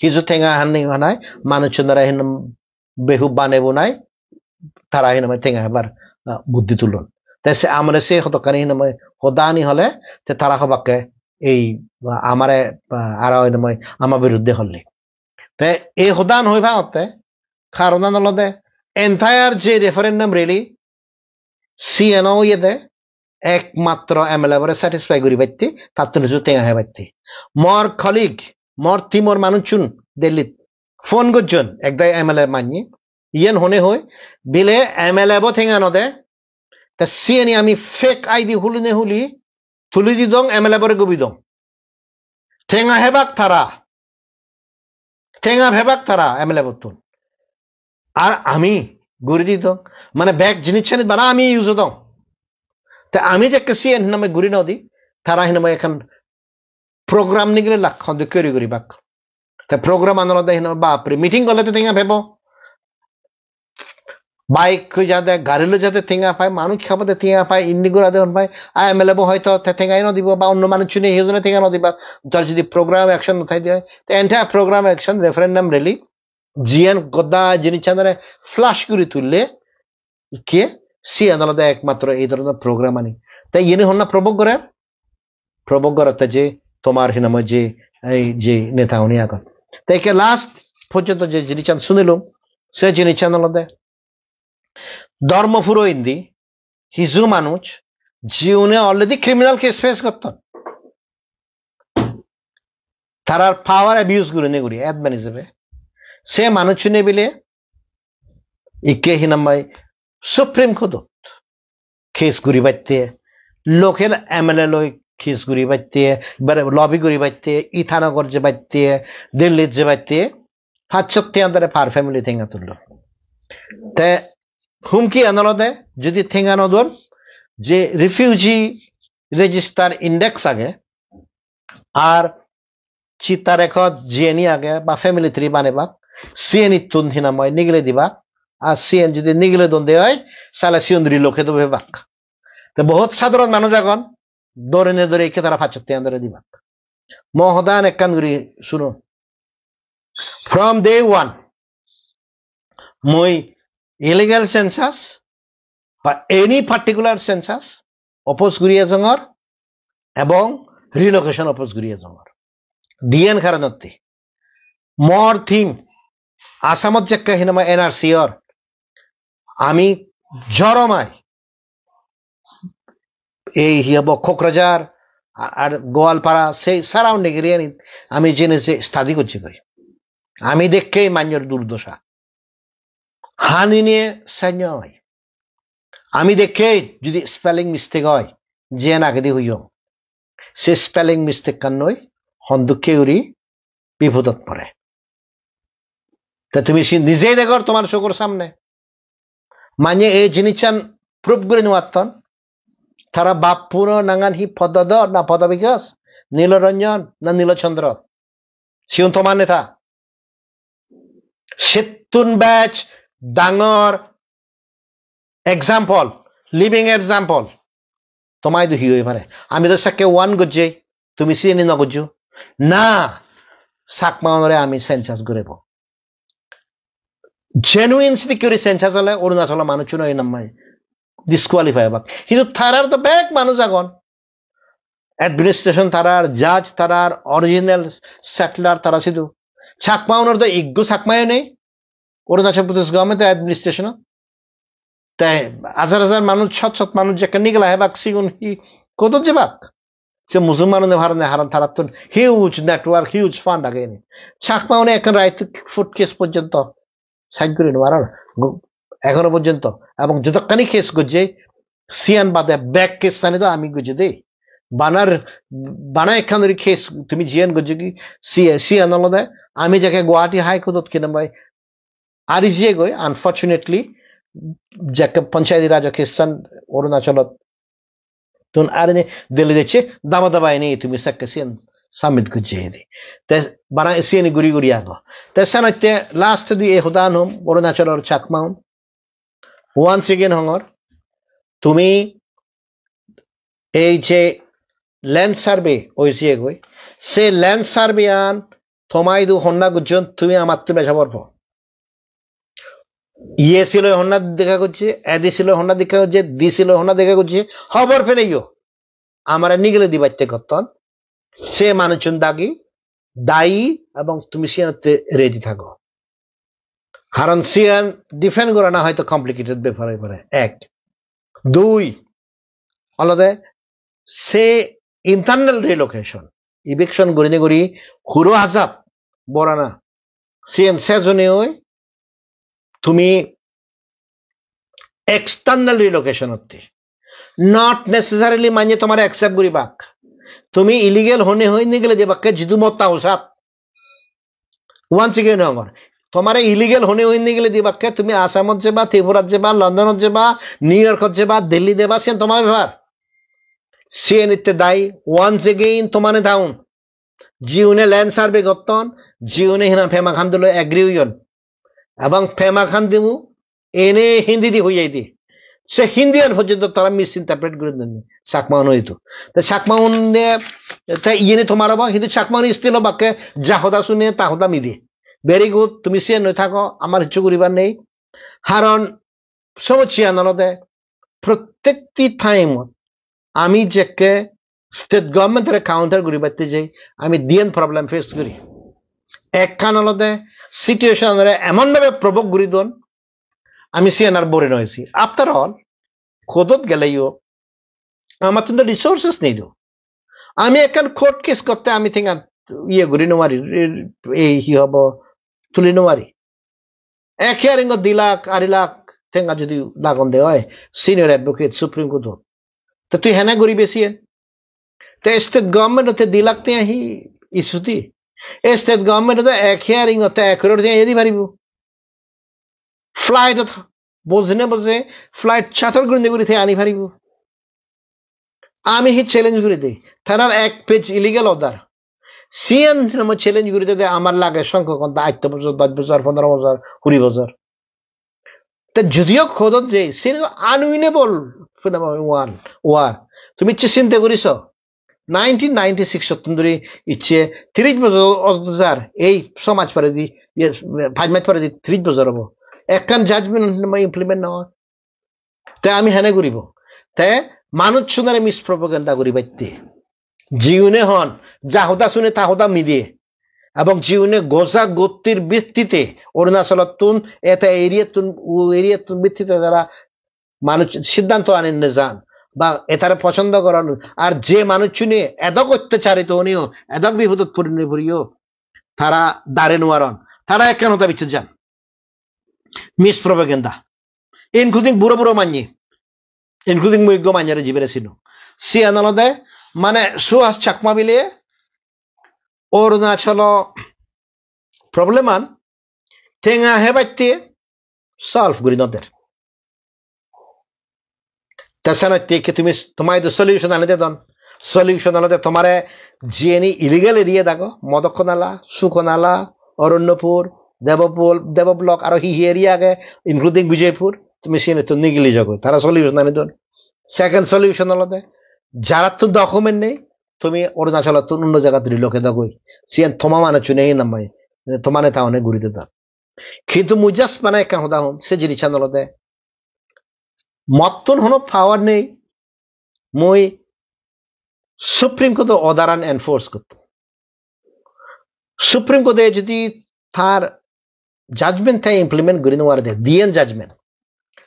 কিছু ঠেঙা হানি বানায় মানুষ চন্দ্রা হেন বেহু বানেব নাই তারা হেন ঠেঙা এবার বুদ্ধি তুলন তাই সে আমরা সে হতকানি হেন হদানি হলে তারা হবাকে এই আমারে আর আমার বিরুদ্ধে হলে তাই এই হদান হইবা হতে কারণ নলদে এন্টায়ার যে রেফারেন্ডাম রেলি সিএনও ইয়ে দে একমাত্র এমএলএ বরে স্যাটিসফাই করি পাইতে তার তো কিছু টেঙা হয়ে পাইতে মর কলিগ মর টিমর মানুষুন দিল্লিত ফোন করছেন একদাই এমএলএ মানি ইয়েন হনে হই বিলে এমএলএ বো ঠেঙা নদে তা সিএনি আমি ফেক আইডি হুলি নে হুলি তুলি দি দং এমএলএ বরে গবি দং ঠেঙা হেবাক তারা এমএলএ বতুন আর আমি গুড়ি দি দং মানে ব্যাগ জিনিস বানা আমি ইউজ দং তা আমি যে সিএন নামে ঘুরি নদী তারা হিনামে এখন প্রোগ্রাম নিগলে লাখ করি করি বাক তা প্রোগ্রাম আনন্দ হিনামে বাপরে মিটিং করলে তো ঠেঙা ভেব বাইক যাতে গাড়িলে যাতে ঠেঙা পায় মানুষ খাবাতে ঠেঙা পায় ইন্ডিগুড়া দেন পায় আর এমএলএ হয়তো ঠেঙাই নদিব বা অন্য মানুষ শুনে সেইজনে ঠেঙা নদিবা যার যদি প্রোগ্রাম অ্যাকশন নথাই দিয়ে তো entire programme action referendum rally জিএন গদ্দা জিনিস ফ্লাশ করে তুললে কে সি আদালতে একমাত্র এই ধরনের প্রোগ্রাম আনি তাই ইনি হন না প্রভোগ করে যে তোমার হিনাময় যে এই যে নেতা উনি এখন তাই কে লাস্ট পর্যন্ত যে জিনিসান শুনিলাম সে জিনিসান হলদে ধর্মপুরো ইন্দি হিজু মানুষ জীবনে অলরেডি ক্রিমিনাল কেস ফেস করতেন তারার পাওয়ার অ্যাবিউজ করে নেগুড়ি অ্যাডম্যান হিসেবে সে মানুষ শুনে বিলে ইকে হিনামাই সুপ্রিম কোর্টত কেস ঘুরি বাইতে লোকেল এমএলএ লই কেস ঘুরি বাইতে লবি ঘুরি বাইতে ইথানগর যে বাইতে দিল্লির যে বাইতে 500 আন্দারে পার ফ্যামিলি থেঙ্গা তুলল তে হুমকি আদালতে যদি থেঙ্গা নদর যে রিফিউজি রেজিস্টার ইন্ডেক্স আগে আর চিতা রেখত জিএনই আগে বা ফ্যামিলি থ্রি বানেবা সিএন ইতুন হিনাময় নিগলে দিবা আর সিএন যদি নিগলে দন দেওয়া হয় সালা সিএন লোকে দেবে বাক তো বহুত সাধারণ মানুষ এখন দৌড়ে নে দৌড়ে একে তারা 500 আন্দারে দিবা মহদান একখান করি শুনো ফ্রম ডে ওয়ান মই ইলিগাল সেন্সাস বা এনি পার্টিকুলার সেন্সাস অপোজ করিয়া জঙর এবং রিলোকেশন অপোজ করিয়া জঙর ডিএন কারণত্তি মর থিম আসামত যে হিনামা এনআরসির আমি জরমাই এই হিয়াব কোকরাঝার আর গোয়ালপাড়া সেই সারাউন্ডিং এরিয়া আমি জেনে যে স্টাডি করছি ভাই আমি দেখেই মান্যর দুর্দশা হানি নিয়ে সাইন্য হয় আমি দেখেই যদি স্পেলিং মিস্টেক হয় যে নাকে দিয়ে হইও সে স্পেলিং মিস্টেক কান নয় হন্দুকে উড়ি বিপদত পড়ে তা তুমি নিজেই দেখো তোমার চোখের সামনে মানে এই জিনিসান প্রুফ করে নেওয়াতন তারা বাপুর নাঙ্গান হি পদদ না পদবিকাশ নীলরঞ্জন না নীলচন্দ্র সিউন তোমার নেতা সেতুন ব্যাচ ডাঙর এক্সাম্পল লিভিং এক্সাম্পল তোমায় দুহি হয়ে পারে আমি তো সাকে ওয়ান গজ্জে তুমি সিএনই নগজ্জু না সাকমাওনরে আমি সেন্সাস গড়েব জেনুইন সিকিউরিটি সেন্সাস হলে অরুণাচল মানুষ নয় নামাই ডিসকোয়ালিফাই হবাক কিন্তু তারার তো ব্যাক মানুষ এখন অ্যাডমিনিস্ট্রেশন তারার জাজ তারার অরিজিনাল সেটলার তারা শুধু সাকমাওনর তো ইগ্গু সাকমায় নেই অরুণাচল প্রদেশ গভর্নমেন্ট অ্যাডমিনিস্ট্রেশন তাই হাজার হাজার মানুষ শত মানুষ যে নিগলা হেবাক সিগুন হি কত যে বাক সে মুসলমানের ভারণে হারান তারা তো হিউজ নেটওয়ার্ক হিউজ ফান্ড আগে নি সাকমাওনে এখন রাইট ফুট কেস পর্যন্ত সাইড করে নেওয়ার এখনো পর্যন্ত এবং যতখানি কেস করছে সিয়ান বাদে ব্যাক কেস জানি তো আমি গুজে দেই বানা একখান কেস তুমি জিয়ান গুজে কি সিয়ান আলাদা আমি যাকে গুয়াহাটি হাইকোর্টত কিনা ভাই আর ইজিয়ে গই আনফর্চুনেটলি যাকে পঞ্চায়েতি রাজ কেসান অরুণাচলত তুন আর দিল্লি দিচ্ছে দামা দাবাই নেই তুমি সাক্কে সিয়ান সামিট গুজে দি তে বানা সিয়ানি গুড়ি গুড়ি আগো তে সানতে লাস্ট দি এ হুদান হোম অরুণাচলর চাকমাউন ওয়ান্স এগেন হঙর তুমি এই যে ল্যান্ড সার্ভে হয়েছে এগোয় সে ল্যান্ড সার্ভে আন তোমায় দু হন্না গুজন তুমি আমার তো বেচা পড়ব ইয়ে ছিল হন্না দেখা করছে এদি ছিল হন্না দেখা করছে দি ছিল হন্না দেখা করছে খবর ফেলে গিয়েও আমার নিগলে দিবাইতে করতন সে মানুষজন দাগি দায়ী এবং তুমি সিয়ানতে রেডি থাকো কারণ সিয়ান ডিফেন্ড করা না হয়তো কমপ্লিকেটেড ব্যাপার হয়ে পড়ে এক দুই আলাদা সে ইন্টারনাল রিলোকেশন ইভিকশন গড়িনে গড়ি হুরো আজাব বরানা সিএন সেজনে ওই তুমি এক্সটার্নাল রিলোকেশন হতে নট নেসেসারিলি মানে তোমার অ্যাকসেপ্ট করি বাক তুমি ইলিগেল হনে হই নিগেলে যে বাক্যে জিদু মত্তা ওসাত ওয়ান্স এগেন হঙর তোমার ইলিগেল হনে হই নিগেলে দি বাক্যে তুমি আসামত যাবা ত্রিপুরাত যাবা লন্ডনত যাবা নিউ ইয়র্কত যাবা দিল্লি যাবা সে তোমার ব্যাপার সিএন ইতে দায়ী ওয়ান্স এগেইন তোমানে ডাউন জিউনে ল্যান্ড সার্ভে করতন জিউনে হিনা ফেমা খান দিল এগ্রি হইয়ন এবং ফেমা খান দিমু এনে হিন্দি দি হইয়াই দি সে হিন্দি আর পর্যন্ত তারা মিস ইন্টারপ্রেট করে দেন চাকমাউন হইতো তো চাকমাউন ইয়ে তোমার হবা কিন্তু চাকমাউন স্টিল বাক্যে যাহদা শুনে তাহদা মিদি ভেরি গুড তুমি সিএন হয়ে থাকো আমার ইচ্ছু করিবার নেই কারণ সমস্যা নলদে প্রত্যেকটি টাইমত আমি যেকে স্টেট গভর্নমেন্টের কাউন্টার করি পারতে যাই আমি ডিএন প্রবলেম ফেস করি একখান হলতে সিচুয়েশন এমন ভাবে প্রভোগ করি দন আমি সিএনআর বরে নয়েছি আফটার অল খোদত গেলেও আমার তো রিসোর্সেস নেই আমি একখান কোর্ট কেস করতে আমি থেকে ইয়ে করি নোয়ারি এই কি হব তুলি নোয়ারি এক হিয়ারিং 2 লাখ 2.5 লাখ টেঙ্গা যদি লাগন দে হয় সিনিয়র অ্যাডভোকেট সুপ্রিম কোর্ট তো তুই হেনা করি বেশি তো স্টেট গভর্নমেন্ট হতে 2 লাখ তে আহি ইস্যুতি স্টেট গভর্নমেন্ট হতে এক হিয়ারিং হতে 1 crore দিয়ে এদি পারিব ফ্লাইট বোঝনে বোঝে ফ্লাইট চার্টার করে থেকে আনি পারিব আমি হি চ্যালেঞ্জ করে দিই থানার 1 page illegal order CN challenge করে দিতে আমার লাগে সংখ্যক 8 বছর 10 বছর 15 বছর 20 বছর তা যদিও খোদত যে সিন আনউইনেবল ওয়ার তুমি চিন্তা করিস 1996 ধরে ইচ্ছে 30 বছর এই সমাজ পারে দি 5 মাস পারে দি 30 বছর হবো একখান জাজমেন্ট ইমপ্লিমেন্ট না তাই আমি হেনে করিব তাই মানুষ শুনারে মিস প্রপাগান্ডা করি বাইতে জীবনে হন যাহদা শুনে তাহদা মিদিয়ে এবং জীবনে গোসা গোত্তির ভিত্তিতে অরুণাচলত তুন এটা এরিয়াতুন ভিত্তিতে যারা মানুষ সিদ্ধান্ত আনেন যান বা এটারে পছন্দ করানো আর যে মানুষ শুনে এদক অত্যাচারিত উনিও এদক বিপদত পরিও তারা দাঁড়ে নোয়ারন তারা একখান হতা বিচ্ছেদ যান মিস প্রপাগান্ডা ইনক্লুডিং বুড়ো বুড়ো মানি ইনক্লুডিং মৈগ্য মাঞ্জারে জীবের ছিল সি আনালদে মানে সুহাস চাকমা বিলে অরুণাচল প্রবলেম আন টেঙা হেবাইতে সলভ করি নদের তাছাড়া কে তুমি তোমায় তো সলিউশন আনে দে দন সলিউশন আলাদা তোমারে জিএনি ইলিগাল এরিয়া দেখো মদক্ষনালা সুখনালা অরণ্যপুর দেবব্লক আর হি এরিয়া আগে ইনক্লুডিং বিজয়পুর তুমি সিনে তো নিগলি যাগো তারা সলিউশন আনে দন সেকেন্ড সলিউশন আলাদা যারা তো ডকুমেন্ট নেই তুমি অরুণাচল তো অন্য জায়গাতে লোকে দেখোই সিয়ান থমা মানে চুনে নামাই তোমানে তা অনেক ঘুরিতে দাও কিন্তু মুই জাস্ট মানে একটা হদা হম সে জিনিস আলাদা মতন হনো পাওয়ার নেই মই সুপ্রিম কোর্ট অর্ডার আন এনফোর্স করত সুপ্রিম কোর্টে যদি তার জাজমেন্ট তাই ইমপ্লিমেন্ট করি নেওয়ার দেয় দিয়েন জাজমেন্ট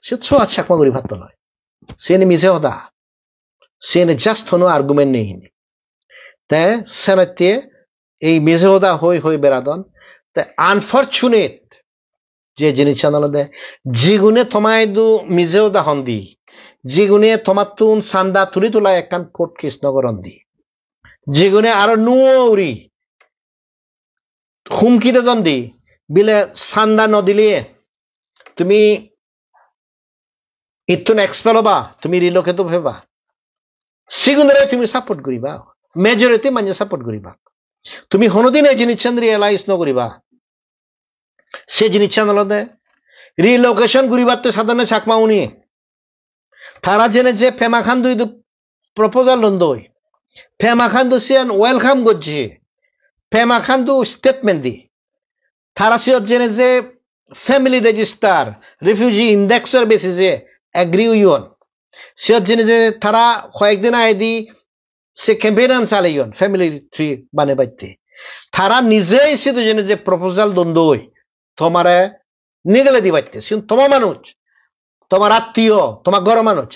সে ছো আচ্ছা করি ভাবতো নয় সে মিশে হদা সে জাস্ট হনো আর্গুমেন্ট নেই তাই সেনাতে এই মিশে হদা হই বেড়াদন তাই আনফরচুনেট যে জিনিস আনলে জিগুনে তোমায় দু মিজে হদা হন্দি জিগুনে তোমার তুন সান্দা তুলি তোলা একখান কোর্ট কেস নগরন দি জিগুনে আরো নুরি হুমকিতে দন দি বিলে সান্দা নদিলে তুমি ইতুন এক্সপেল হবা তুমি রিলোকেট ভেবা সিগুনে তুমি সাপোর্ট করিবা মেজরিটি মানে সাপোর্ট করিবা তুমি হনদিন এই জিনিস রিয়েলাইজ নকরিবা সে জিনিস আনলে রিলোকেশন করিবার তো সাধারণ চাকমাউনি তারা জেনে যে ফেমা খান দুই প্রপোজাল লন্দই ফেমা খান দু সিয়ান ওয়েলকাম করছে ফেমা খান দু স্টেটমেন্ট দি তারা সিয়ত জেনে যে ফ্যামিলি রেজিস্টার রিফিউজি ইন্ডেক্সের বেসিসে এগ্রি উইয়ন সিয়ত জেনে যে তারা কয়েকদিন আইদি সে ক্যাম্পেইন চালাইয়ন ফ্যামিলি ট্রি বানে বাইতে তারা নিজেই সে জেনে যে প্রপোজাল দ্বন্দ্বই তোমারে নিগলে দি বাইতে তোমার মানুষ তোমার আত্মীয় তোমার ঘর মানুষ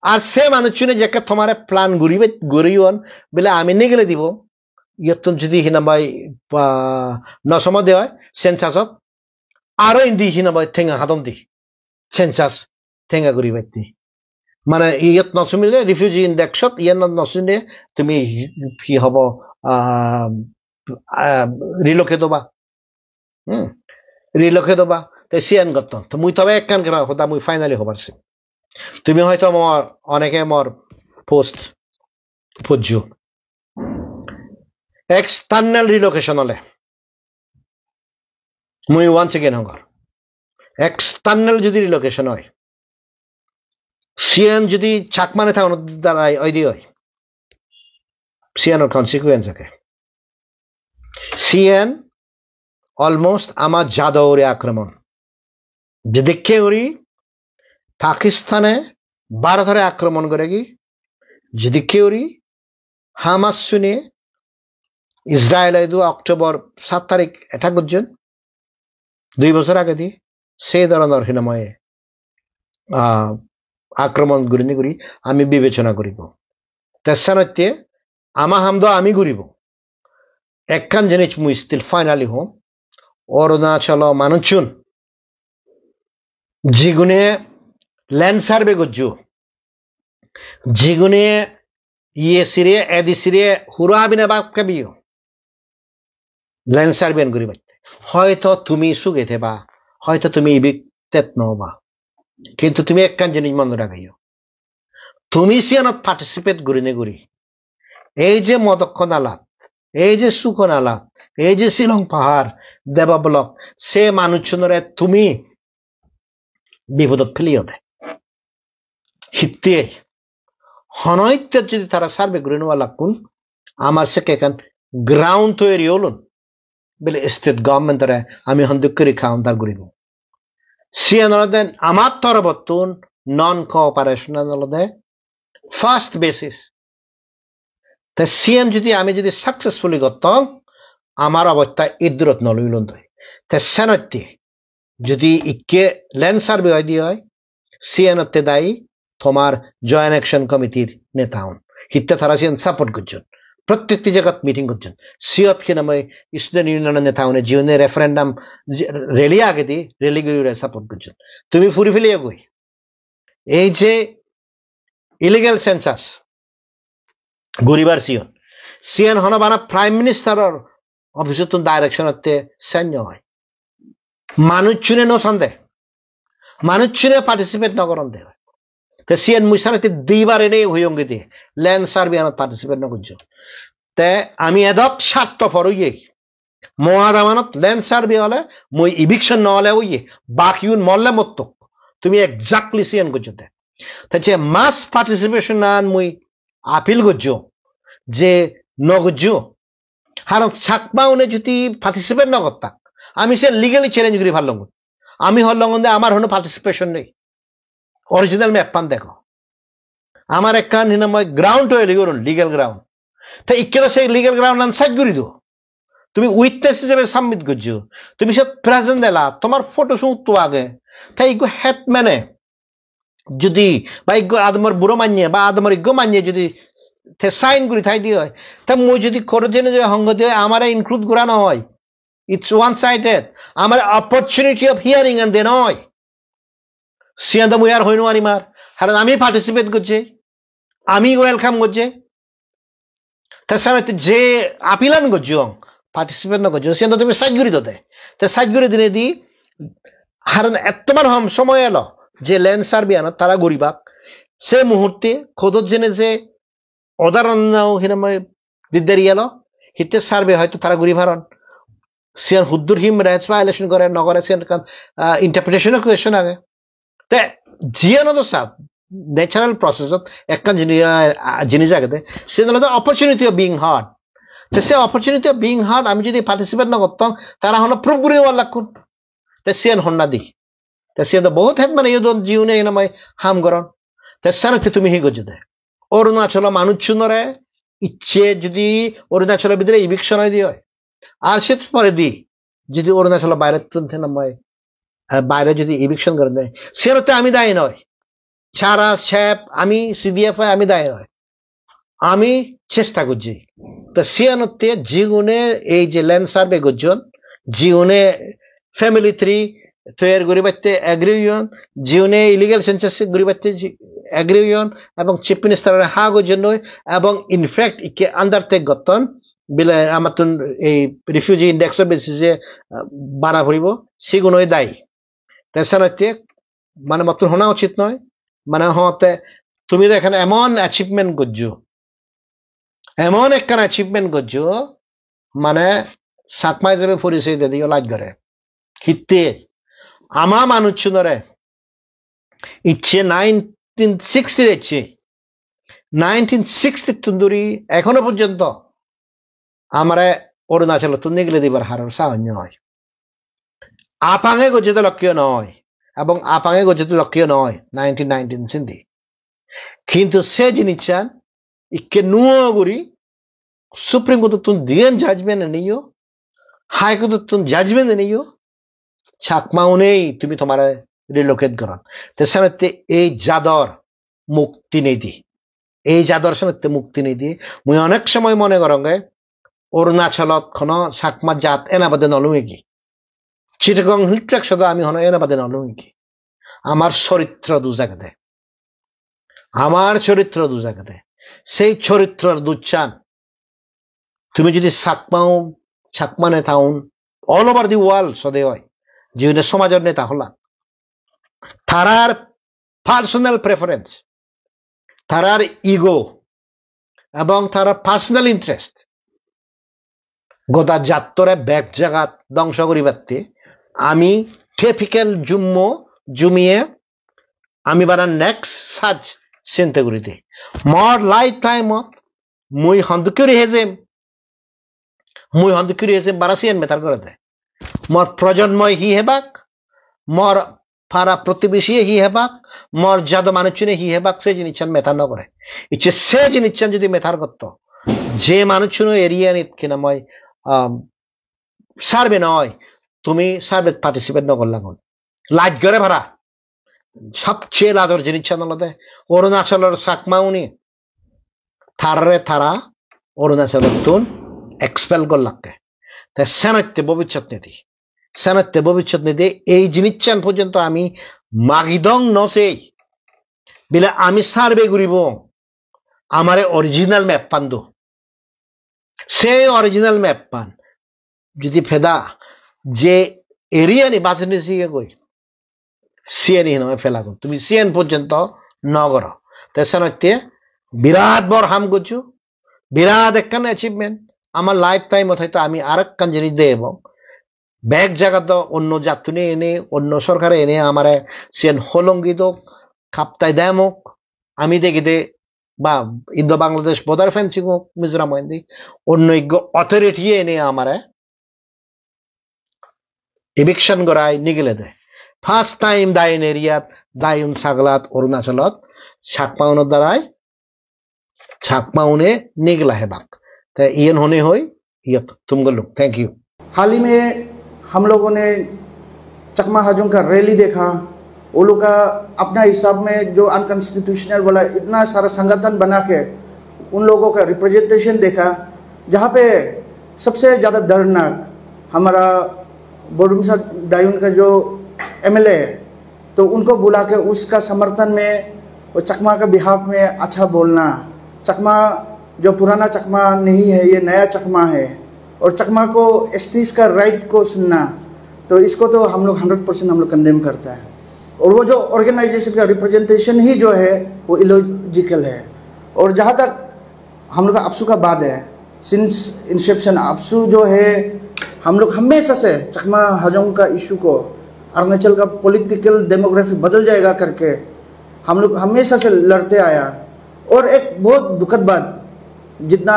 আর সে মানুষ শুনে যে তোমার প্ল্যান ঘুরিওন বলে আমি নিগলে দিব ইয়তন যদি হিনাবাই নসম দেওয়া হয় সেন্সাসত আরো ইন্দি হিনাবাই ঠেঙ্গা হাতম দি সেন্সাস ঠেঙ্গা ঘুরি বাইতে মানে ইয়াত নচমিলে রিফিউজি ইন্ডেক্সত ইয়াত নচমিলে তুমি কি হব রিলোকেট হবা রিলোকেট হবা সিয়ান গত তো মুই তবে একখান করা হতা মুই ফাইনালি হবারছি তুমি হয়তো আমার অনেকে আমার পোস্ট পুজো এক্সটার্নাল রিলোকেশন হলে মুই ওয়ান্স এগেন হঙ্গর এক্সটার্নাল যদি রিলোকেশন হয় সিএন যদি চাকমানে থাকুন দ্বারাই ওই দিয়ে হয় সিএনের কনসিকুয়েন্স আছে সিএন অলমোস্ট আমার যাদৌরে আক্রমণ যে দেখে ওরি পাকিস্তানে ভারতের আক্রমণ করে কি যদি কেউরি হামাস শুনে ইসরায়েল এই অক্টোবর 7 তারিখ এটা করছেন 2 বছর আগে দি সেই ধরনের হিনময়ে আক্রমণ করি আমি বিবেচনা করিব তেসানতে আমা হামদ আমি করিব একখান জিনিস মুই স্টিল ফাইনালি হোম অরুণাচল মানুষুন জিগুনে ল্যান্ড সার্ভে করছু জিগুনে ইয়ে সিরে এদি সিরে হুরা বিনা বাপ কাবিও ল্যান্ড সার্ভে করি হয়তো তুমি সুগেতে বা হয়তো তুমি ইবিকতেত নবা কিন্তু তুমি একখান জিনিস মনে রাখাইও তুমি সিয়ানত পার্টিসিপেট করি নে করি এই যে মদক্ষণ আলাপ এই যে সুখন আলাপ এই যে শিলং পাহাড় দেবা ব্লক সে মানুষজনরে তুমি বিপদত ফেলিও দেয় হিতে হনৈত্য যদি তারা সার্ভে করে নেওয়া লাগুন আমার সে কেন গ্রাউন্ড তৈরি হলুন বলে স্টেট গভর্নমেন্টরে আমি হন্দুক করে খাওয়ান তার করিব সিয়ান আমার তরবতুন নন কোঅপারেশন ফার্স্ট বেসিস তা সিএম যদি আমি যদি সাকসেসফুলি করতাম আমার অবস্থা ইদ্দুরত নলইলন তা সেনতে যদি ইকে ল্যান্ড সার্ভে হয় দিয়ে হয় সিএনতে দায়ী তোমার জয়েন্ট অ্যাকশন কমিটির নেতা হন হিতে তারা সিএন সাপোর্ট করছেন প্রত্যেকটি জায়গাত মিটিং করছেন সিয়ত খিনাময় স্টুডেন্ট ইউনিয়নের নেতা হনে জীবনে রেফারেন্ডাম রেলি আগে দি রেলি গিয়ে সাপোর্ট করছেন তুমি ফুরি ফেলিয়ে গই এই যে ইলিগাল সেন্সাস গরিবার সিএন হন বানা প্রাইম মিনিস্টারের অফিসত ডাইরেকশনতে সৈন্য হয় মানুষ চুনে নো সন্দেহ মানুষ চুনে পার্টিসিপেট নকরন দে তো সিএন মুসানতে দুইবার এনে হইয়ঙ্গে দিয়ে ল্যান্ড সার্ভে আনত পার্টিসিপেট নকরছো তে আমি এদক স্বার্থপর হইয়ে মহাদামানত ল্যান্ড সার্ভে হলে মই ইভিকশন নহলে হইয়ে বাকিউন মল্লে মত তুমি এক্সাক্টলি সিএন করছো তে যে মাস পার্টিসিপেশন আন মই আপিল করছো যে নগজো কারণ সাকবাউনে যদি পার্টিসিপেট না করতাম আমি সে লিগালি চ্যালেঞ্জ করি ভালো আমি হল্লং আমার হনো পার্টিসিপেশন নেই অরিজিনাল ম্যাপ পান দেখো আমার একখান হিনাময় গ্রাউন্ড তৈরি করুন লিগাল গ্রাউন্ড তা ইকেলা সেই লিগাল গ্রাউন্ড আন সাইড করি দো তুমি উইটনেস হিসেবে সাবমিট করছো তুমি সে প্রেজেন্ট দেলা তোমার ফটো শুট আগে তাই ইগো হেড মানে যদি বা ইগো আদমর বুড়ো মানিয়ে বা আদমর ইগো মানিয়ে যদি সাইন করি থাই দিয়ে হয় তা মই যদি করে জেনে যে হঙ্গ দিয়ে আমার ইনক্লুড করা না হয় ইটস ওয়ান সাইডেড আমার অপরচুনিটি অফ হিয়ারিং এন্ড দে নয় সিয়ান্ত মুই আর হইনো আনিমার কারণ আমি পার্টিসিপেট করছি আমি ওয়েলকাম করছি তাছাড়া যে আপিলান করছো পার্টিসিপেট না করছো সিয়ান্ত তুমি সাইড করে দে তা সাইড করে দিনে দি কারণ এতবার সময় এলো যে ল্যান্ড সার্ভে আনো তারা গরিবাক সে মুহূর্তে খোদত জেনে যে অদারণ্য হিনাময় দিদারি এলো হিতে সার্ভে হয়তো তারা গরিব হারন সিয়ান হুদ্দুর হিম রাইটস ভায়োলেশন করে নগরে সিয়ান ইন্টারপ্রিটেশন কোয়েশ্চন আগে তে জিয়ানো তো সাব ন্যাচারাল প্রসেসত একখান জিনিস আগে সে হলো অপরচুনিটি অফ বিং হার্ড তো সে অপরচুনিটি অফ বিং হার্ড আমি যদি পার্টিসিপেট না করতাম তারা হলো প্রুভ করে দেওয়ার লাগুন তে সিয়ান হন্না দি তে সিয়ান বহুত হেড মানে ইউদন জিউনে হিনাময় হাম করন তে সানতে তুমি হি গজে দে অরুণাচল মানুষ শুনরে ইচ্ছে যদি অরুণাচলের ভিতরে ইভিকশন হয় দিয়ে হয় আর সে পরে দি যদি অরুণাচল বাইরে তুলতে নামায় বাইরে যদি ইভিকশন করে দেয় সেরতে আমি দায়ী নয় সারা স্যাপ আমি সিডিএফ আমি দায়ী নয় আমি চেষ্টা করছি তো সিয়ানতে জীবনে এই যে ল্যান্ড সার্ভে করছেন জীবনে ফ্যামিলি থ্রি তৈরি গরিবাতে এগ্রিউন জীবনে ইলিগাল সেন্সাস গরিবাতে এগ্রিউন এবং চিফ মিনিস্টারের হা গজন এবং ইনফ্যাক্ট ইকে আন্ডারটেক গতন বিলে আমার এই রিফিউজি ইন্ডেক্সের বেসিসে বাড়া ভরিব সেগুলোই দায়ী তাছাড়া মানে মতন শোনা উচিত নয় মানে হতে তুমি তো এখানে এমন অ্যাচিভমেন্ট করছো এমন একখান অ্যাচিভমেন্ট করছো মানে সাকমা হিসেবে পরিচয় দিয়ে দিও লাগ করে হিতে আমার মানুষ শুনরে ইচ্ছে 1960 ইচ্ছে 1960 তুন্দুরি এখনো পর্যন্ত আমারে অরুণাচল তুন্দি গেলে দিবার হারের সাহায্য হয় আপাঙে গজিত লক্ষ্য নয় এবং আপাঙে গজিত লক্ষ্য নয় 1919 সিন্ধি কিন্তু সে জিনিস চান ইকে নুয়ো গুড়ি सुप्रीम कोर्ट तुम दियन जजमेंट नहीं हो, हाई कोर्ट तुम जजमेंट नहीं हो, চাকমাউনে তুমি তোমার রিলোকেট করা তো সামনে এই জাদর মুক্তি নেই দি, এই জাদর সামনে মুক্তি নেই দি। মুই অনেক সময় মনে করঙ্গে অরুণাচলত খন চাকমা জাত এনাবাদে নলুয়ে কি, চিটাগং হিল ট্রেক সদা আমি হন এনাবাদে নলুয়ে কি। আমার চরিত্র দু জায়গাতে, আমার চরিত্র দু জায়গাতে, সেই চরিত্রের দুচ্ছান তুমি যদি চাকমা নেতাউন অল ওভার দি ওয়ার্ল্ড সদে হয় যে সমাজের নেতা হলা, তারার পার্সোনাল প্রেফারেন্স, তারার ইগো এবং তারা পার্সোনাল ইন্টারেস্ট গোটা জাতরে ব্যাগ জাগাত ধ্বংস করিবাতে আমি টেপিক্যাল জুমিয়ে আমি বারা নেক্সট সাজ চিন্তা করিতে মর লাইফ টাইমত মুই হন্দুকিরি হেজেম বারাসিয়ান মেটার করতে মর প্রজন্মই হি হেবাক, মর ফারা প্রতিবেশী হি হেবাক, মর জাদ মানুষনে হি হেবাক, সে জিনিসন মেথার নকরে। ইচ্ছে সে জিনিসন যদি মেথার করত যে মানুষন এরিয়া নিত কিনা মই সার্ভে নয় তুমি সার্ভে পার্টিসিপেট নকরলাম লাজ করে ভাড়া সবচেয়ে লাজর জিনিসন হলতে অরুণাচলের চাকমাউনি থারে তারা অরুণাচলের তুন এক্সপেল করলাকে। তাই সেনাতে ভবিষ্যৎ নিধি এই জিনিসচান পর্যন্ত আমি মাগিদং নসেই বিলে আমি সার্ভে করিব আমার অরিজিনাল ম্যাপ পান দো, সেই অরিজিনাল ম্যাপ পান যদি ফেদা যে এরিয়া নি বাঁচনি শিখে কই সিএন নয় ফেলা কর তুমি সিএন পর্যন্ত নগর। তাই সেনাতে বিরাট বড় হাম করছু, বিরাট একখান অ্যাচিভমেন্ট আমার লাইফ টাইম হয়তো আমি আর একখান জিনিস দেব ব্যাগ জায়গাত অন্য যাত্রী এনে অন্য সরকারে এনে আমার সিএন হলঙ্গি দোক খাপ্তায় দেমক আমি দেখি দে বা ইন্দো বাংলাদেশ বর্ডার ফেন্সিং হোক মিজোরাম অন্য অথরিটি এনে আমার এভিকশন করায় নিগেলে দেয়। ফার্স্ট টাইম দায়ন এরিয়াত দায়ন ছাগলাত অরুণাচলত ছাকমাউনের দ্বারাই ছাকমাউনে निगला है बाक तो इन होने हो तुम लोग थैंक यू। हाल ही में हम लोगों ने चकमा हाजों का रैली देखा, वो लोग का अपना हिसाब में जो अनकॉन्स्टिट्यूशनल वाला इतना सारा संगठन बना के उन लोगों का रिप्रेजेंटेशन देखा, जहाँ पे सबसे ज़्यादा दर्दनाक हमारा बोडुमसा दायुन का जो एमएलए है, तो उनको बुला के उसका समर्थन में वो चकमा का बिहाफ में अच्छा बोलना, चकमा जो पुराना चकमा नहीं है ये नया चकमा है, और चकमा को एसटीज का राइट को सुनना, तो इसको तो हम लोग 100% हम लोग कंडेम करता है। और वो जो ऑर्गेनाइजेशन का रिप्रेजेंटेशन ही जो है वो इलॉजिकल है। और जहाँ तक हम लोग का अपसू का बात है, सिंस इंसेप्शन अपसू जो है हम लोग हमेशा से चकमा हाजों का इशू को अरुणाचल का पॉलिटिकल डेमोग्राफी बदल जाएगा करके हम लोग हमेशा से लड़ते आया। और एक बहुत दुखद बात, जितना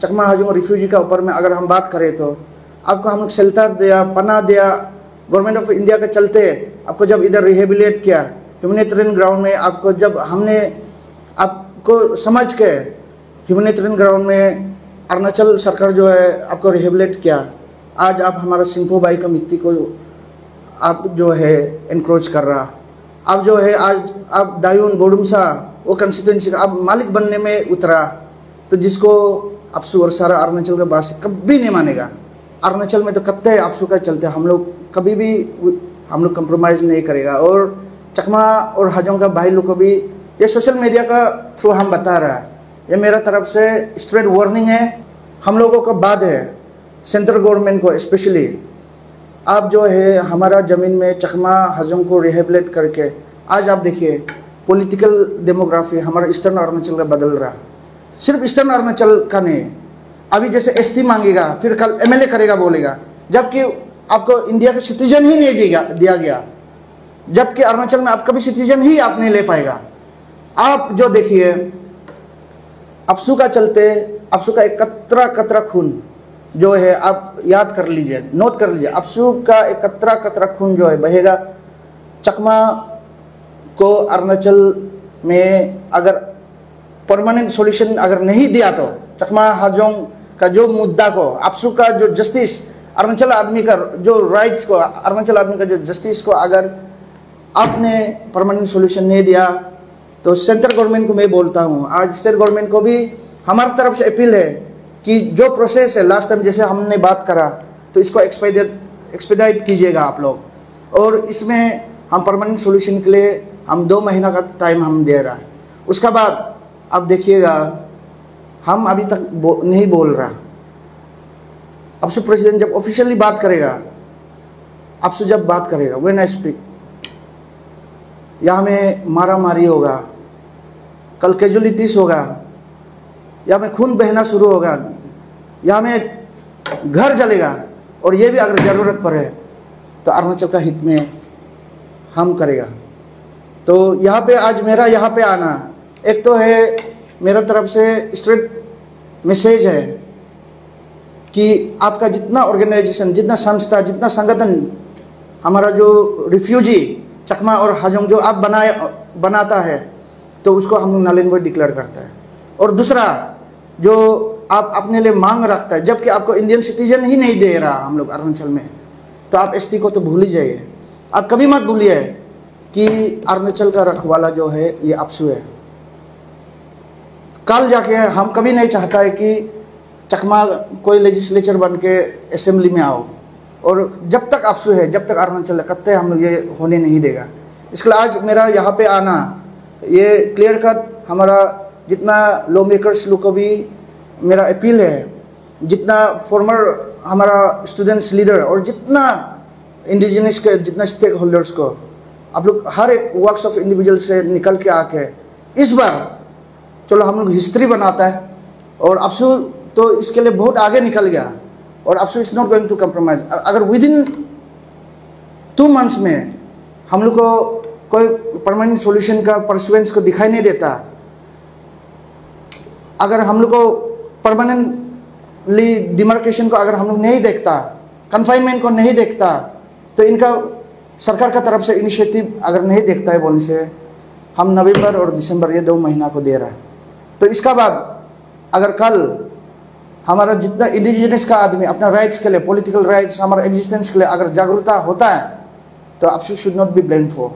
चकमा हाजों रिफ्यूजी का ऊपर में अगर हम बात करें तो आपको हम लोग शेल्टर दिया, पना दिया, गवर्नमेंट ऑफ इंडिया के चलते आपको जब इधर रिहेबिलिटेट किया ह्यूमैनिटेरियन ग्राउंड में, आपको जब हमने आपको समझ के ह्यूमैनिटेरियन ग्राउंड में अरुणाचल सरकार जो है आपको रिहेबिलिटेट किया, आज आप हमारा सिंपो बाई का मिट्टी को आप जो है एनक्रोच कर रहा, आप जो है आज आप दायून बोडुमसा वो कंस्टिट्यूंसी का आप मालिक बनने में उतरा, तो जिसको अपसू और सारा अरुणाचल का वासी कभी नहीं मानेगा। अरुणाचल में तो कत्ते अपसू का चलते, हम लोग कभी भी हम लोग कंप्रोमाइज़ नहीं करेगा। और चकमा और हाजों का भाई लोग को भी ये सोशल मीडिया का थ्रू हम बता रहा है, ये मेरा तरफ से स्ट्रेट वार्निंग है। हम लोगों का बात है सेंट्रल गवर्नमेंट को स्पेशली, आप जो है हमारा ज़मीन में चकमा हाजों को रिहेबिलिटेट करके आज आप देखिए पॉलिटिकल डेमोग्राफी हमारा ईस्टर्न अरुणाचल का बदल रहा, सिर्फ ईस्टर्न अरुणाचल का नहीं। अभी जैसे एसटी मांगेगा फिर कल एमएलए करेगा बोलेगा, जबकि आपको इंडिया का सिटीजन ही नहीं दिया गया, जबकि अरुणाचल में आपका भी सिटीजन ही आप नहीं ले पाएगा। आप जो देखिए अपसू का चलते, अपसू का एक कतरा कतरा खून जो है आप याद कर लीजिए, नोट कर लीजिए, अपसू का एक कतरा कतरा खून जो है बहेगा। चकमा को अरुणाचल में अगर परमानेंट सॉल्यूशन अगर नहीं दिया तो चकमा हाजोंग का जो मुद्दा को, आपसू का जो जस्टिस, अरुणाचल आदमी का जो राइट्स को, अरुणाचल आदमी का जो जस्टिस को अगर आपने परमानेंट सोल्यूशन नहीं दिया तो सेंट्रल गवर्नमेंट को मैं बोलता हूँ, आज स्टेट गवर्नमेंट को भी हमारी तरफ से अपील है कि जो प्रोसेस है लास्ट टाइम जैसे हमने बात करा, तो इसको एक्सपेडाइट कीजिएगा आप लोग। और इसमें हम परमानेंट सोल्यूशन के लिए हम 2 महीना का टाइम हम दे रहा है। उसका बाद आप देखिएगा, हम अभी तक नहीं बोल रहा। अब से प्रेसिडेंट जब ऑफिशियली बात करेगा, आपसे जब बात करेगा, व्हेन आई स्पीक, यहाँ में मारा मारी होगा, कल कैजुअलिटीज होगा, यहाँ में खून बहना शुरू होगा, यहाँ में घर जलेगा, और ये भी अगर जरूरत पड़े तो अरुणाचल का हित में हम करेगा। तो यहाँ पे आज मेरा यहाँ पे आना, एक तो है मेरा तरफ से स्ट्रेट मैसेज है कि आपका जितना ऑर्गेनाइजेशन, जितना संस्था, जितना संगठन, हमारा जो रिफ्यूजी चकमा और हाजोंग जो आप बनाता है, तो उसको हम नलिन वोइड डिक्लेयर करता है। और दूसरा जो आप अपने लिए मांग रखता है, जबकि आपको इंडियन सिटीजन ही नहीं दे रहा हम लोग अरुणाचल में, तो आप एसटी को तो भूल ही जाइए। आप कभी मत भूलिए कि अरुणाचल का रखवाला जो है ये आपसू है। कल जाके हम कभी नहीं चाहता है कि चकमा कोई लेजिस्लेचर बन के असेंबली में आओ, और जब तक आपसू है, जब तक अरुणाचल कत्ते हम लोग ये होने नहीं देगा। इसके लिए आज मेरा यहाँ पे आना, ये क्लियर कट हमारा जितना लॉ मेकर्स लोग को भी मेरा अपील है, जितना फॉर्मर हमारा स्टूडेंट्स लीडर और जितना इंडिजिनस के जितना स्टेक होल्डर्स को, आप लोग हर एक वर्क्स ऑफ इंडिविजुअल से निकल के आके इस बार चलो हम लोग हिस्ट्री बनाता है। और आपसू तो इसके लिए बहुत आगे निकल गया, और आपसू is not going to compromise. अगर विद इन 2 मंथ्स में हम लोग को कोई परमानेंट सॉल्यूशन का परसुएंस को दिखाई नहीं देता, अगर हम लोग को परमानेंटली डिमार्केशन को अगर हम लोग नहीं देखता, कन्फाइनमेंट को नहीं देखता, तो इनका सरकार का तरफ से इनिशिएटिव अगर नहीं देखता है बोलने से, हम नवंबर और दिसंबर ये 2 महीना को दे रहा है। तो इसका बाद अगर कल हमारा जितना इंडिजिनस का आदमी अपना राइट्स के लिए, पॉलिटिकल राइट्स, हमारा एग्जिस्टेंस के लिए अगर जागरूकता होता है, तो आपसू should not be blamed for.